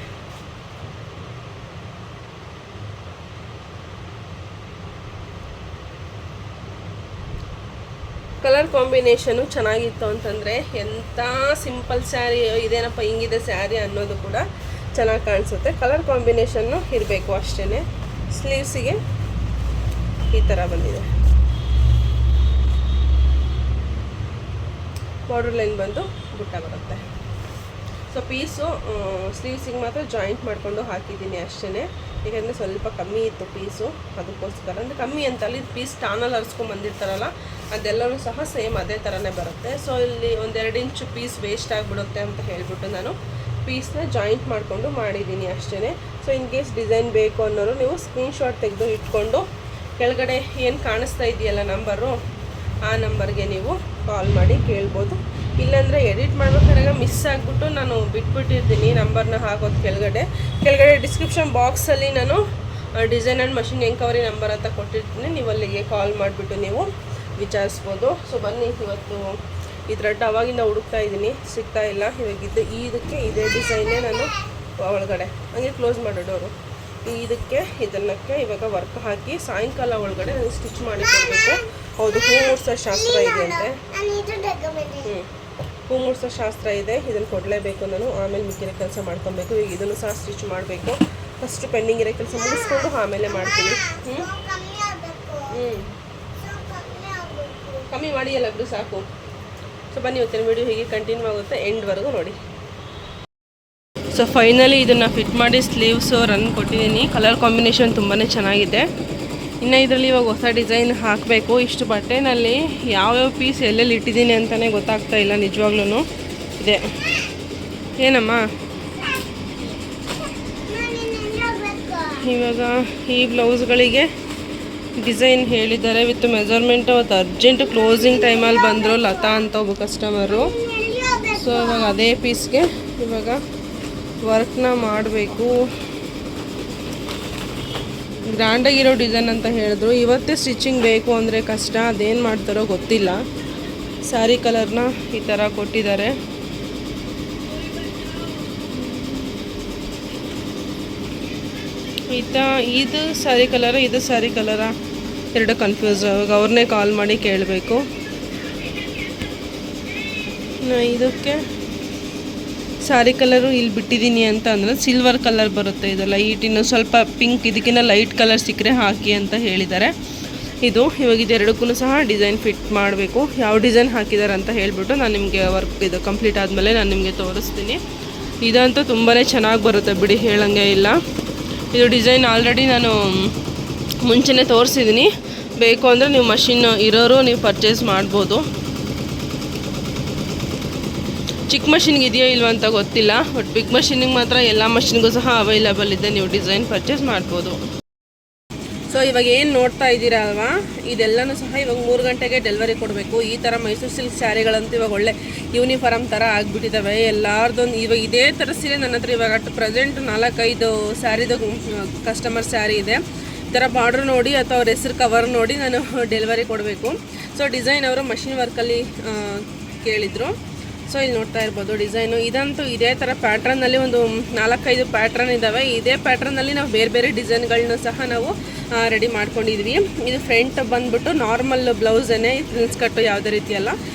ಕಲರ್ ಕಾಂಬಿನೇಷನು ಚೆನ್ನಾಗಿತ್ತು ಅಂತಂದರೆ ಎಂಥ ಸಿಂಪಲ್ ಸ್ಯಾರಿ ಇದೇನಪ್ಪ ಹಿಂಗಿದೆ ಸ್ಯಾರಿ ಅನ್ನೋದು ಕೂಡ ಚೆನ್ನಾಗಿ ಕಾಣಿಸುತ್ತೆ. ಕಲರ್ ಕಾಂಬಿನೇಷನ್ನು ಇರಬೇಕು ಅಷ್ಟೇ. ಸ್ಲೀವ್ಸಿಗೆ ಈ ಥರ ಬಂದಿದೆ. ಬಾರ್ಡರ್ ಲೈನ್ ಬಂದು ಬುಟ್ಟ ಬರುತ್ತೆ. ಸೊ ಪೀಸು ಸ್ಲೀವ್ಸಿಗೆ ಮಾತ್ರ ಜಾಯಿಂಟ್ ಮಾಡಿಕೊಂಡು ಹಾಕಿದ್ದೀನಿ ಅಷ್ಟೇ. ಯಾಕೆಂದರೆ ಸ್ವಲ್ಪ ಕಮ್ಮಿ ಇತ್ತು ಪೀಸು, ಅದಕ್ಕೋಸ್ಕರ. ಅಂದರೆ ಕಮ್ಮಿ ಅಂತಲ್ಲ, ಇದು ಪೀಸ್ ಟಾನಲ್ಲಿ ಹರಿಸ್ಕೊಂಡು ಬಂದಿರ್ತಾರಲ್ಲ ಅದೆಲ್ಲವೂ ಸಹ ಸೇಮ್ ಅದೇ ಥರನೇ ಬರುತ್ತೆ. ಸೊ ಇಲ್ಲಿ 1-2 ಇಂಚು ಪೀಸ್ ವೇಸ್ಟ್ ಆಗಿಬಿಡುತ್ತೆ ಅಂತ ಹೇಳಿಬಿಟ್ಟು ನಾನು ಪೀಸ್ನ ಜಾಯಿಂಟ್ ಮಾಡಿಕೊಂಡು ಮಾಡಿದ್ದೀನಿ ಅಷ್ಟೇ. ಸೊ ಇನ್ ಕೇಸ್ ಡಿಸೈನ್ ಬೇಕು ಅನ್ನೋರು ನೀವು ಸ್ಕ್ರೀನ್ಶಾಟ್ ತೆಗೆದು ಇಟ್ಕೊಂಡು ಕೆಳಗಡೆ ಏನು ಕಾಣಿಸ್ತಾ ಇದೆಯಲ್ಲ ನಂಬರು, ಆ ನಂಬರ್ಗೆ ನೀವು ಕಾಲ್ ಮಾಡಿ ಕೇಳ್ಬೋದು. ಇಲ್ಲಾಂದರೆ ಎಡಿಟ್ ಮಾಡ್ಬೇಕಾದಾಗ ಮಿಸ್ ಆಗಿಬಿಟ್ಟು ನಾನು ಬಿಟ್ಬಿಟ್ಟಿರ್ತೀನಿ ನಂಬರ್ನ ಹಾಕೋದು. ಕೆಳಗಡೆ ಡಿಸ್ಕ್ರಿಪ್ಷನ್ ಬಾಕ್ಸಲ್ಲಿ ನಾನು design and machine enquiry number ಅಂತ ಕೊಟ್ಟಿರ್ತೀನಿ. ನೀವು ಅಲ್ಲಿಗೆ ಕಾಲ್ ಮಾಡಿಬಿಟ್ಟು ನೀವು ವಿಚಾರಿಸ್ಬೋದು. ಸೊ ಬನ್ನಿ, ಇವತ್ತು ಈ ಥ್ರೆಡ್ ಅವಾಗಿಂದ ಹುಡುಕ್ತಾ ಇದ್ದೀನಿ, ಸಿಗ್ತಾ ಇಲ್ಲ. ಇವಾಗಿದ್ದು ಇದಕ್ಕೆ ಇದೇ ಡಿಸೈನೇ ನಾನು ಒಳಗಡೆ ಹಂಗೆ ಕ್ಲೋಸ್ ಮಾಡೋಡೋರು ಇದಕ್ಕೆ ಇದನ್ನಕ್ಕೆ ಇವಾಗ ವರ್ಕ್ ಹಾಕಿ ಸಾಯಂಕಾಲ ಒಳಗಡೆ ನಾನು ಸ್ಟಿಚ್ ಮಾಡಿ ಕೊಡಬೇಕು. ಹೌದು, ಹೂ ಮೂಡ್ಸೋ ಶಾಸ್ತ್ರ ಇದೆ ಅಂತೆ. ಹೂ ಮೂಡ್ಸೋ ಶಾಸ್ತ್ರ ಇದೆ, ಇದನ್ನು ಕೊಡಲೇಬೇಕು ನಾನು. ಆಮೇಲೆ ಮಿಕ್ಕಿರೋ ಕೆಲಸ ಮಾಡ್ಕೊಬೇಕು. ಈಗ ಇದನ್ನು ಸಹ ಸ್ಟಿಚ್ ಮಾಡಬೇಕು. ಫಸ್ಟ್ ಪೆಂಡಿಂಗ್ ಇರೋ ಕೆಲಸ ಮುಗಿಸ್ಕೊಂಡು ಆಮೇಲೆ ಮಾಡ್ತೀನಿ. ಕಮ್ಮಿ ಮಾಡಿ ಎಲ್ಲ ಬಿಡು ಸಾಕು. ಸೊ ಬನ್ನಿ, ಇವತ್ತಿನ ವಿಡಿಯೋ ಹೀಗೆ ಕಂಟಿನ್ಯೂ ಆಗುತ್ತೆ, ಎಂಡ್ವರೆಗೂ ನೋಡಿ. ಸೊ ಫೈನಲಿ ಇದನ್ನು ಫಿಟ್ ಮಾಡಿ ಸ್ಲೀವ್ಸು ರನ್ ಕೊಟ್ಟಿದ್ದೀನಿ. ಕಲರ್ ಕಾಂಬಿನೇಷನ್ ತುಂಬಾ ಚೆನ್ನಾಗಿದೆ. ಇನ್ನು ಇದರಲ್ಲಿ ಇವಾಗ ಹೊಸ ಡಿಸೈನ್ ಹಾಕಬೇಕು. ಇಷ್ಟು ಬಟ್ಟೆನಲ್ಲಿ ಯಾವ್ಯಾವ ಪೀಸ್ ಎಲ್ಲೆಲ್ಲಿ ಇಟ್ಟಿದ್ದೀನಿ ಅಂತಲೇ ಗೊತ್ತಾಗ್ತಾ ಇಲ್ಲ ನಿಜವಾಗ್ಲೂ. ಇದೆ ಏನಮ್ಮ ಇವಾಗ ಈ ಬ್ಲೌಸ್ಗಳಿಗೆ ಡಿಸೈನ್ ಹೇಳಿದ್ದಾರೆ ವಿತ್ ಮೆಜರ್ಮೆಂಟ್. ಅವತ್ತು ಅರ್ಜೆಂಟ್ ಕ್ಲೋಸಿಂಗ್ ಟೈಮಲ್ಲಿ ಬಂದರು ಲತಾ ಅಂತ ಒಬ್ಬ ಕಸ್ಟಮರು. ಸೊ ಇವಾಗ ಅದೇ ಪೀಸ್ಗೆ ಇವಾಗ ವರ್ಕ್ನ ಮಾಡಬೇಕು. ಗ್ರ್ಯಾಂಡಾಗಿರೋ ಡಿಸೈನ್ ಅಂತ ಹೇಳಿದ್ರು. ಇವತ್ತೇ ಸ್ಟಿಚಿಂಗ್ ಬೇಕು ಅಂದರೆ ಕಷ್ಟ, ಅದೇನು ಮಾಡ್ತಾರೋ ಗೊತ್ತಿಲ್ಲ. ಸ್ಯಾರಿ ಕಲರ್ನ ಈ ಥರ ಕೊಟ್ಟಿದ್ದಾರೆ. ಇದು ಸ್ಯಾರಿ ಕಲರ, ಇದು ಸ್ಯಾರಿ ಕಲರ, ಎರಡು ಕನ್ಫ್ಯೂಸ್. ಆವಾಗ ಅವ್ರನ್ನೇ ಕಾಲ್ ಮಾಡಿ ಕೇಳಬೇಕು. ಇದಕ್ಕೆ ಸ್ಯಾರಿ ಕಲರು ಇಲ್ಲಿ ಬಿಟ್ಟಿದ್ದೀನಿ ಅಂತ ಅಂದರೆ ಸಿಲ್ವರ್ ಕಲರ್ ಬರುತ್ತೆ. ಇದು ಲೈಟ್, ಇನ್ನು ಸ್ವಲ್ಪ ಪಿಂಕ್, ಇದಕ್ಕಿಂತ ಲೈಟ್ ಕಲರ್ ಸಿಕ್ಕರೆ ಹಾಕಿ ಅಂತ ಹೇಳಿದ್ದಾರೆ. ಇದು ಇವಾಗ ಇದೆರಡಕ್ಕೂ ಸಹ ಡಿಸೈನ್ ಫಿಟ್ ಮಾಡಬೇಕು. ಯಾವ ಡಿಸೈನ್ ಹಾಕಿದ್ದಾರೆ ಅಂತ ಹೇಳಿಬಿಟ್ಟು ನಾನು ನಿಮಗೆ ವರ್ಕ್ ಇದು ಕಂಪ್ಲೀಟ್ ಆದಮೇಲೆ ನಾನು ನಿಮಗೆ ತೋರಿಸ್ತೀನಿ. ಇದಂತೂ ತುಂಬಾ ಚೆನ್ನಾಗಿ ಬರುತ್ತೆ ಬಿಡಿ, ಹೇಳಂಗೆ ಇಲ್ಲ. ಇದು ಡಿಸೈನ್ ಆಲ್ರೆಡಿ ನಾನು ಮುಂಚೆನೇ ತೋರಿಸಿದ್ದೀನಿ. ಬೇಕು ಅಂದರೆ ನೀವು ಮಷಿನ್ ಇರೋರು ನೀವು ಪರ್ಚೇಸ್ ಮಾಡ್ಬೋದು. ಚಿಕ್ಕ ಮಷಿನ್ಗೆ ಇದೆಯೋ ಇಲ್ವ ಅಂತ ಗೊತ್ತಿಲ್ಲ, ಬಟ್ ಬಿಗ್ ಮಷಿನಿಗೆ ಮಾತ್ರ ಎಲ್ಲ ಮಷಿನ್ಗೂ ಸಹ ಅವೈಲೇಬಲ್ ಇದೆ. ನೀವು ಡಿಸೈನ್ ಪರ್ಚೇಸ್ ಮಾಡ್ಬೋದು. ಸೊ ಇವಾಗ ಏನು ನೋಡ್ತಾ ಇದ್ದೀರಾ ಅಲ್ವಾ, ಇದೆಲ್ಲನೂ ಸಹ ಇವಾಗ 3 ಗಂಟೆಗೆ ಡೆಲಿವರಿ ಕೊಡಬೇಕು. ಈ ಥರ ಮೈಸೂರು ಸಿಲ್ಕ್ ಸ್ಯಾರಿಗಳಂತೂ ಇವಾಗ ಒಳ್ಳೆ ಯೂನಿಫಾರ್ಮ್ ಥರ ಆಗಿಬಿಟ್ಟಿದ್ದಾವೆ ಎಲ್ಲಾರ್ದೊಂದು. ಇವಾಗ ಇದೇ ಥರ ಸೀರೆ ನನ್ನ ಹತ್ರ ಇವಾಗ ಅಟ್ ಪ್ರೆಸೆಂಟ್ 4-5 ಸ್ಯಾರಿದು ಕಸ್ಟಮರ್ ಸ್ಯಾರಿ ಇದೆ. ಈ ಥರ ಬಾರ್ಡ್ರ್ ನೋಡಿ ಅಥವಾ ಅವ್ರ ಹೆಸ್ರು ಕವರ್ ನೋಡಿ ನಾನು ಡೆಲಿವರಿ ಕೊಡಬೇಕು. ಸೊ ಡಿಸೈನ್ ಅವರು ಮಷಿನ್ ವರ್ಕಲ್ಲಿ ಕೇಳಿದರು. ಸೊ ಇಲ್ಲಿ ನೋಡ್ತಾ ಇರ್ಬೋದು ಡಿಸೈನು. ಇದಂತೂ ಇದೇ ಥರ ಪ್ಯಾಟ್ರನ್ನಲ್ಲಿ ಒಂದು 4-5 ಪ್ಯಾಟ್ರನ್ ಇದ್ದಾವೆ. ಇದೇ ಪ್ಯಾಟ್ರನ್ನಲ್ಲಿ ನಾವು ಬೇರೆ ಬೇರೆ ಡಿಸೈನ್ಗಳನ್ನ ಸಹ ನಾವು ರೆಡಿ ಮಾಡ್ಕೊಂಡಿದ್ವಿ. ಇದು ಫ್ರಂಟ್ ಬಂದುಬಿಟ್ಟು ನಾರ್ಮಲ್ ಬ್ಲೌಸನ್ನೇ, ಪ್ರಿನ್ಸ್ ಕಟ್ಟು ಯಾವುದೇ ರೀತಿ ಅಲ್ಲ,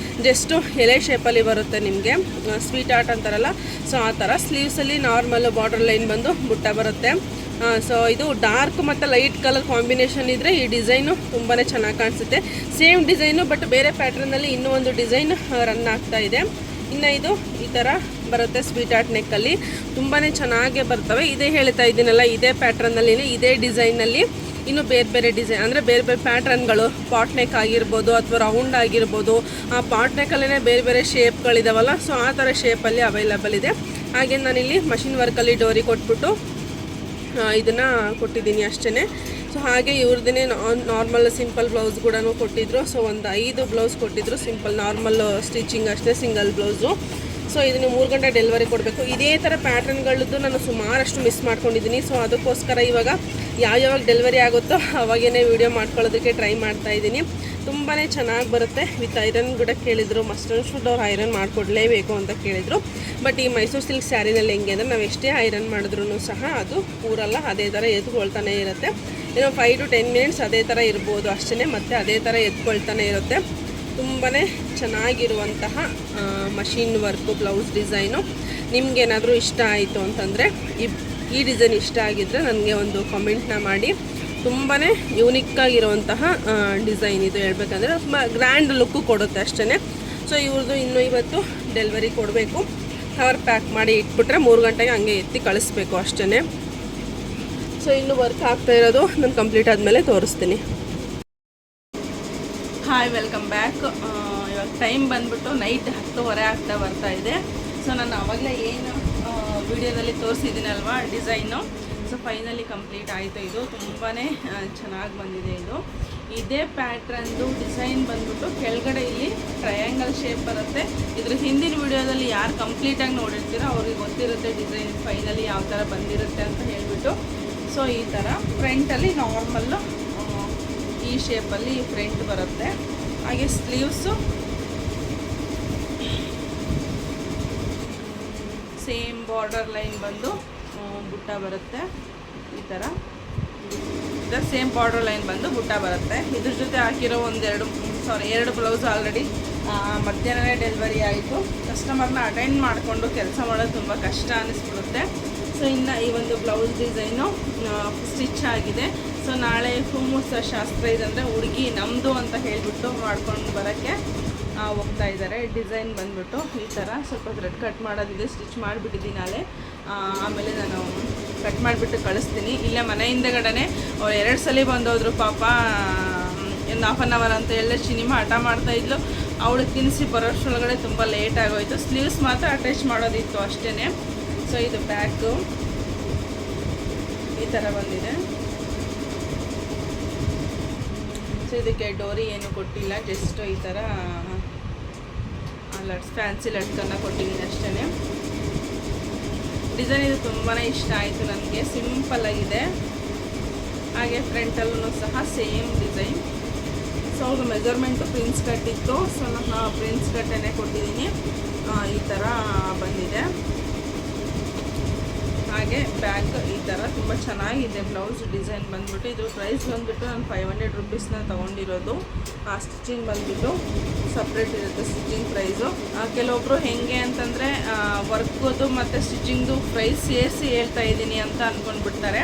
ಜಸ್ಟು ಎಲೆ ಶೇಪಲ್ಲಿ ಬರುತ್ತೆ ನಿಮಗೆ, ಸ್ವೀಟ್ ಆರ್ಟ್ ಅಂತಾರಲ್ಲ, ಸೊ ಆ ಥರ. ಸ್ಲೀವ್ಸಲ್ಲಿ ನಾರ್ಮಲ್ ಬಾರ್ಡರ್ ಲೈನ್ ಬಂದು ಬುಟ್ಟ ಬರುತ್ತೆ. ಸೊ ಇದು ಡಾರ್ಕ್ ಮತ್ತು ಲೈಟ್ ಕಲರ್ ಕಾಂಬಿನೇಷನ್ ಇದ್ದರೆ ಈ ಡಿಸೈನು ತುಂಬಾ ಚೆನ್ನಾಗಿ ಕಾಣಿಸುತ್ತೆ. ಸೇಮ್ ಡಿಸೈನು ಬಟ್ ಬೇರೆ ಪ್ಯಾಟ್ರನ್ನಲ್ಲಿ ಇನ್ನೂ ಒಂದು ಡಿಸೈನ್ ರನ್ ಆಗ್ತಾ ಇದೆ. ಇನ್ನು ಇದು ಈ ಥರ ಬರುತ್ತೆ ಸ್ವೀಟ್ ಆರ್ಟ್ ನೆಕ್ಕಲ್ಲಿ, ತುಂಬಾ ಚೆನ್ನಾಗೇ ಬರ್ತವೆ. ಇದೇ ಹೇಳ್ತಾ ಇದ್ದೀನಲ್ಲ, ಇದೇ ಪ್ಯಾಟ್ರನ್ನಲ್ಲಿ ಇದೇ ಡಿಸೈನಲ್ಲಿ ಇನ್ನು ಬೇರೆ ಬೇರೆ ಡಿಸೈನ್ ಅಂದರೆ ಬೇರೆ ಬೇರೆ ಪ್ಯಾಟ್ರನ್ಗಳು, ಪಾಟ್ ನೆಕ್ ಆಗಿರ್ಬೋದು ಅಥವಾ ರೌಂಡ್ ಆಗಿರ್ಬೋದು. ಆ ಪಾಟ್ ನೆಕ್ಕಲ್ಲೇ ಬೇರೆ ಬೇರೆ ಶೇಪ್ಗಳಿದಾವಲ್ಲ, ಸೊ ಆ ಥರ ಶೇಪಲ್ಲಿ ಅವೈಲಬಲ್ ಇದೆ. ಹಾಗೆ ನಾನಿಲ್ಲಿ ಮಷಿನ್ ವರ್ಕಲ್ಲಿ ಡೋರಿ ಕೊಟ್ಬಿಟ್ಟು ಇದನ್ನು ಕೊಟ್ಟಿದ್ದೀನಿ ಅಷ್ಟೇ. ಸೊ ಹಾಗೆ ಇವ್ರದ್ದೇ ನಾರ್ಮಲ್ ಸಿಂಪಲ್ ಬ್ಲೌಸ್ ಕೂಡ ಕೊಟ್ಟಿದ್ರು. ಸೊ ಒಂದು 5 ಬ್ಲೌಸ್ ಕೊಟ್ಟಿದ್ರು, ಸಿಂಪಲ್ ನಾರ್ಮಲ್ ಸ್ಟಿಚಿಂಗ್ ಅಷ್ಟೇ, ಸಿಂಗಲ್ ಬ್ಲೌಸು. ಸೊ ಇದನ್ನು 3 ಗಂಟೆ ಡೆಲಿವರಿ ಕೊಡಬೇಕು. ಇದೇ ಥರ ಪ್ಯಾಟ್ರನ್ಗಳದ್ದು ನಾನು ಸುಮಾರಷ್ಟು ಮಿಸ್ ಮಾಡ್ಕೊಂಡಿದ್ದೀನಿ. ಸೊ ಅದಕ್ಕೋಸ್ಕರ ಇವಾಗ ಯಾವ್ಯಾವಾಗ ಡೆಲಿವರಿ ಆಗುತ್ತೋ ಅವಾಗೇ ವೀಡಿಯೋ ಮಾಡ್ಕೊಳ್ಳೋದಕ್ಕೆ ಟ್ರೈ ಮಾಡ್ತಾಯಿದ್ದೀನಿ. ತುಂಬಾ ಚೆನ್ನಾಗಿ ಬರುತ್ತೆ. ವಿತ್ ಐರನ್ ಕೂಡ ಕೇಳಿದರು, ಮಸ್ಟರ್ಡ್ ಶುಡ್ ಅವ್ರು ಐರನ್ ಮಾಡಿಕೊಡ್ಲೇಬೇಕು ಅಂತ ಕೇಳಿದರು. ಬಟ್ ಈ ಮೈಸೂರು ಸಿಲ್ಕ್ ಸ್ಯಾರಿನಲ್ಲಿ ಹೆಂಗೆ ಅಂದರೆ ನಾವು ಎಷ್ಟೇ ಐರನ್ ಮಾಡಿದ್ರೂ ಸಹ ಅದು ಕೂರಲ್ಲ, ಅದೇ ಥರ ಎತ್ಕೊಳ್ತಾನೆ ಇರುತ್ತೆ. ಏನೋ 5 to 10 ಮಿನಿಟ್ಸ್ ಅದೇ ಥರ ಇರ್ಬೋದು ಅಷ್ಟೇ, ಮತ್ತು ಅದೇ ಥರ ಎತ್ಕೊಳ್ತಾನೆ ಇರುತ್ತೆ. ತುಂಬಾ ಚೆನ್ನಾಗಿರುವಂತಹ ಮಷಿನ್ ವರ್ಕು ಬ್ಲೌಸ್ ಡಿಸೈನು. ನಿಮಗೇನಾದರೂ ಇಷ್ಟ ಆಯಿತು ಅಂತಂದರೆ, ಈ ಡಿಸೈನ್ ಇಷ್ಟ ಆಗಿದ್ದರೆ ನನಗೆ ಒಂದು ಕಮೆಂಟ್ನ ಮಾಡಿ. ತುಂಬಾ ಯೂನಿಕ್ಕಾಗಿರುವಂತಹ ಡಿಸೈನ್ ಇದು, ಹೇಳ್ಬೇಕಂದ್ರೆ ತುಂಬ ಗ್ರ್ಯಾಂಡ್ ಲುಕ್ಕು ಕೊಡುತ್ತೆ ಅಷ್ಟೇ. ಸೊ ಇವ್ರದ್ದು ಇನ್ನೂ ಇವತ್ತು ಡೆಲಿವರಿ ಕೊಡಬೇಕು. ಕವರ್ ಪ್ಯಾಕ್ ಮಾಡಿ ಇಟ್ಬಿಟ್ರೆ 3 ಗಂಟೆಗೆ ಹಂಗೆ ಎತ್ತಿ ಕಳಿಸ್ಬೇಕು ಅಷ್ಟೇ. ಸೊ ಇನ್ನು ವರ್ಕ್ ಆಗ್ತಾ ಇರೋದು ನಾನು ಕಂಪ್ಲೀಟ್ ಆದಮೇಲೆ ತೋರಿಸ್ತೀನಿ. Hi, welcome back. ಇವಾಗ ಟೈಮ್ ಬಂದುಬಿಟ್ಟು ನೈಟ್ 10:30 ಆಗ್ತಾ ಬರ್ತಾ ಇದೆ. ಸೊ ನಾನು ಆವಾಗಲೇ ಏನು ವಿಡಿಯೋದಲ್ಲಿ ತೋರಿಸಿದ್ದೀನಲ್ವಾ ಡಿಸೈನು, ಸೊ ಫೈನಲಿ ಕಂಪ್ಲೀಟ್ ಆಯಿತು. ಇದು ತುಂಬಾ ಚೆನ್ನಾಗಿ ಬಂದಿದೆ. ಇದು ಇದೇ ಪ್ಯಾಟ್ರನ್ದು ಡಿಸೈನ್ ಬಂದ್ಬಿಟ್ಟು ಕೆಳಗಡೆ ಇಲ್ಲಿ ಟ್ರಯಾಂಗಲ್ ಶೇಪ್ ಬರುತ್ತೆ. ಇದ್ರ ಹಿಂದಿನ ವಿಡಿಯೋದಲ್ಲಿ ಯಾರು ಕಂಪ್ಲೀಟಾಗಿ ನೋಡಿರ್ತೀರೋ ಅವ್ರಿಗೆ ಗೊತ್ತಿರುತ್ತೆ ಡಿಸೈನ್ ಫೈನಲಿ ಯಾವ ಥರ ಬಂದಿರುತ್ತೆ ಅಂತ ಹೇಳಿಬಿಟ್ಟು. ಸೊ ಈ ಥರ ಫ್ರಂಟಲ್ಲಿ ನಾರ್ಮಲ್ಲು ಈ ಶೇಪಲ್ಲಿ ಫ್ರಂಟ್ ಬರುತ್ತೆ. ಹಾಗೆ ಸ್ಲೀವ್ಸು ಸೇಮ್ ಬಾರ್ಡರ್ ಲೈನ್ ಬಂದು ಬುಟ್ಟ ಬರುತ್ತೆ. ಈ ಥರ ಸೇಮ್ ಬಾರ್ಡರ್ ಲೈನ್ ಬಂದು ಬುಟ್ಟ ಬರುತ್ತೆ. ಇದ್ರ ಜೊತೆ ಹಾಕಿರೋ 2 ಬ್ಲೌಸ್ ಆಲ್ರೆಡಿ ಮಧ್ಯಾಹ್ನವೇ ಡೆಲಿವರಿ ಆಯಿತು. ಕಸ್ಟಮರ್ನ ಅಟೆಂಡ್ ಮಾಡಿಕೊಂಡು ಕೆಲಸ ಮಾಡೋದು ತುಂಬ ಕಷ್ಟ ಅನ್ನಿಸ್ಬಿಡುತ್ತೆ. ಸೊ ಇನ್ನು ಈ ಒಂದು ಬ್ಲೌಸ್ ಡಿಸೈನು ಸ್ಟಿಚ್ ಆಗಿದೆ. ಸೊ ನಾಳೆ ಹುಮ್ಮುಸ ಶಾಸ್ತ್ರ ಇದೆ, ಅಂದರೆ ಹುಡುಗಿ ನಮ್ಮದು ಅಂತ ಹೇಳಿಬಿಟ್ಟು ಮಾಡ್ಕೊಂಡು ಬರೋಕ್ಕೆ ಹೋಗ್ತಾ ಇದ್ದಾರೆ. ಡಿಸೈನ್ ಬಂದ್ಬಿಟ್ಟು ಈ ಥರ ಸ್ವಲ್ಪ ಥ್ರೆಡ್ ಕಟ್ ಮಾಡೋದಿದೆ, ಸ್ಟಿಚ್ ಮಾಡಿಬಿಟ್ಟಿದ್ದೀನಿ ನಾಳೆ. ಆಮೇಲೆ ನಾನು ಕಟ್ ಮಾಡಿಬಿಟ್ಟು ಕಳಿಸ್ತೀನಿ. ಇಲ್ಲೇ ಮನೆಯಿಂದಗಡೆ ಅವ್ರು 2 ಸಲ ಬಂದೋದ್ರು ಪಾಪ. ಒಂದು 1/2 hour ಅಂತ ಹೇಳಿದ್ರೆ ಸಿನಿಮಾ ಹಠ ಮಾಡ್ತಾಯಿದ್ಲು. ಅವಳಿಗೆ ತಿನ್ನಿಸಿ ಬರೋಷ್ಟರೊಳಗಡೆ ತುಂಬ ಲೇಟ್ ಆಗೋಯಿತು. ಸ್ಲೀವ್ಸ್ ಮಾತ್ರ ಅಟ್ಯಾಚ್ ಮಾಡೋದಿತ್ತು ಅಷ್ಟೇ. ಸೊ ಇದು ಬ್ಯಾಕು ಈ ಥರ ಬಂದಿದೆ. ಸೊ ಇದಕ್ಕೆ ಡೋರಿ ಏನು ಕೊಟ್ಟಿಲ್ಲ, ಜಸ್ಟ್ ಈ ಥರ ಫ್ಯಾನ್ಸಿ ಲಟ್ಕನ್ನು ಕೊಟ್ಟಿದ್ದೀನಿ ಅಷ್ಟೇ. ಡಿಸೈನ್ ಇದು ತುಂಬಾ ಇಷ್ಟ ಆಯಿತು ನನಗೆ, ಸಿಂಪಲ್ಲಾಗಿದೆ. ಹಾಗೆ ಫ್ರಂಟಲ್ಲೂ ಸಹ ಸೇಮ್ ಡಿಸೈನ್. ಸೊ ಅವ್ರ ಮೆಜರ್ಮೆಂಟು ಪ್ರಿನ್ಸ್ ಕಟ್ ಇತ್ತು, ಸೊ ನಾನು ಪ್ರಿನ್ಸ್ ಕಟ್ಟನ್ನೇ ಕೊಟ್ಟಿದ್ದೀನಿ. ಈ ಥರ ಬಂದಿದೆ. ಹಾಗೆ ಬ್ಯಾಗ್ ಈ ಥರ ತುಂಬ ಚೆನ್ನಾಗಿದೆ. ಬ್ಲೌಸ್ ಡಿಸೈನ್ ಬಂದ್ಬಿಟ್ಟು ಇದು ಪ್ರೈಸ್ ಬಂದುಬಿಟ್ಟು ನಾನು 500 rupeesನ ತೊಗೊಂಡಿರೋದು. ಸ್ಟಿಚಿಂಗ್ ಬಂದುಬಿಟ್ಟು ಸಪ್ರೇಟ್ ಇರುತ್ತೆ ಸ್ಟಿಚಿಂಗ್ ಪ್ರೈಸು. ಕೆಲವೊಬ್ಬರು ಹೆಂಗೆ ಅಂತಂದರೆ ವರ್ಕದು ಮತ್ತು ಸ್ಟಿಚಿಂಗ್ದು ಪ್ರೈಸ್ ಸೇರಿಸಿ ಹೇಳ್ತಾ ಇದ್ದೀನಿ ಅಂತ ಅಂದ್ಕೊಂಡ್ಬಿಡ್ತಾರೆ.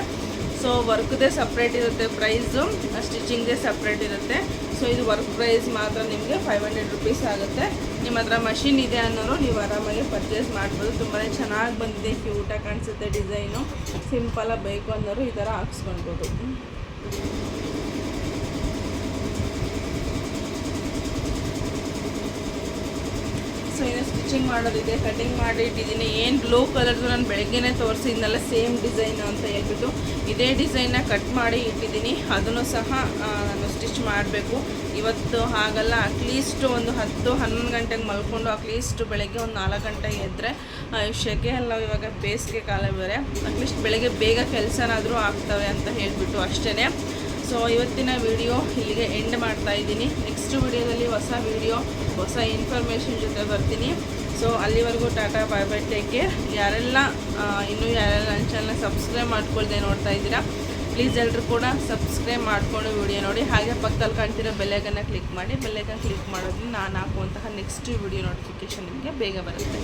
ಸೊ ವರ್ಕ್ದೇ ಸಪ್ರೇಟ್ ಇರುತ್ತೆ ಪ್ರೈಸು, ಸ್ಟಿಚಿಂಗ್ದೇ ಸಪ್ರೇಟ್ ಇರುತ್ತೆ. ಸೊ ಇದು ವರ್ಕ್ ಪ್ರೈಸ್ ಮಾತ್ರ ನಿಮಗೆ 500 rupees ಆಗುತ್ತೆ. ನಿಮ್ಮ ಹತ್ರ ಮಷಿನ್ ಇದೆ ಅನ್ನೋರು ನೀವು ಆರಾಮಾಗಿ ಪರ್ಚೇಸ್ ಮಾಡ್ಬೋದು. ತುಂಬಾ ಚೆನ್ನಾಗಿ ಬಂದಿದೆ, ಕ್ಯೂಟಾಗಿ ಕಾಣಿಸುತ್ತೆ ಡಿಸೈನು. ಸಿಂಪಲಾಗಿ ಬೇಕು ಅನ್ನೋರು ಈ ಥರ ಹಾಕ್ಸ್ಕೊಳ್ಬೋದು. ಸೊ ಇನ್ನು ಸ್ಟಿಚಿಂಗ್ ಮಾಡೋದಿದೆ, ಕಟಿಂಗ್ ಮಾಡಿ ಇಟ್ಟಿದ್ದೀನಿ. ಏನು ಬ್ಲೂ ಕಲರ್ದು ನಾನು ಬೆಳಗ್ಗೆನೇ ತೋರಿಸಿದ್ನಲ್ಲ ಸೇಮ್ ಡಿಸೈನು ಅಂತ ಹೇಳ್ಬಿಟ್ಟು ಇದೇ ಡಿಸೈನ್ನ ಕಟ್ ಮಾಡಿ ಇಟ್ಟಿದ್ದೀನಿ. ಅದನ್ನು ಸಹ ನಾನು ಸ್ಟಿಚ್ ಮಾಡಬೇಕು. ಇವತ್ತು ಹಾಗಲ್ಲ, ಅಟ್ಲೀಸ್ಟ್ ಒಂದು 10-11 ಗಂಟೆಗೆ ಮಲ್ಕೊಂಡು ಅಟ್ಲೀಸ್ಟ್ ಬೆಳಗ್ಗೆ ಒಂದು 4 ಗಂಟೆಗೆ ಎದ್ದರೆ ಸೆಕೆ ಎಲ್ಲ ಇವಾಗ ಬೇಸಿಗೆ ಕಾಲ ಬೇರೆ, ಅಟ್ಲೀಸ್ಟ್ ಬೆಳಗ್ಗೆ ಬೇಗ ಕೆಲಸನಾದರೂ ಆಗ್ತವೆ ಅಂತ ಹೇಳಿಬಿಟ್ಟು ಅಷ್ಟೇ. ಸೊ ಇವತ್ತಿನ ವಿಡಿಯೋ ಇಲ್ಲಿಗೆ ಎಂಡ್ ಮಾಡ್ತಾ ಇದ್ದೀನಿ. ನೆಕ್ಸ್ಟ್ ವಿಡಿಯೋದಲ್ಲಿ ಹೊಸ ವಿಡಿಯೋ, ಹೊಸ ಇನ್ಫಾರ್ಮೇಷನ್ ಜೊತೆ ಬರ್ತೀನಿ. ಸೊ ಅಲ್ಲಿವರೆಗೂ ಟಾಟಾ, ಬಾಯ್ ಬಾಯ್, ಟೇಕ್ ಕೇರ್. ಯಾರೆಲ್ಲ ನನ್ನ ಚಾನಲ್ನ ಸಬ್ಸ್ಕ್ರೈಬ್ ಮಾಡ್ಕೊಳ್ದೆ ನೋಡ್ತಾ ಇದ್ದೀರಾ, ಪ್ಲೀಸ್ ಎಲ್ಲರೂ ಕೂಡ ಸಬ್ಸ್ಕ್ರೈಬ್ ಮಾಡಿಕೊಂಡು ವಿಡಿಯೋ ನೋಡಿ. ಹಾಗೆ ಪಕ್ಕದಲ್ಲಿ ಕಾಣ್ತಿರೋ ಬೆಲ್ಲೈಕನ್ನ ಕ್ಲಿಕ್ ಮಾಡಿ. ಬೆಲ್ಲೈಕನ್ ಕ್ಲಿಕ್ ಮಾಡೋದ್ರಿಂದ ನಾನು ಹಾಕುವಂತಹ ನೆಕ್ಸ್ಟ್ ವಿಡಿಯೋ ನೋಟಿಫಿಕೇಷನ್ ನಿಮಗೆ ಬೇಗ ಬರುತ್ತೆ.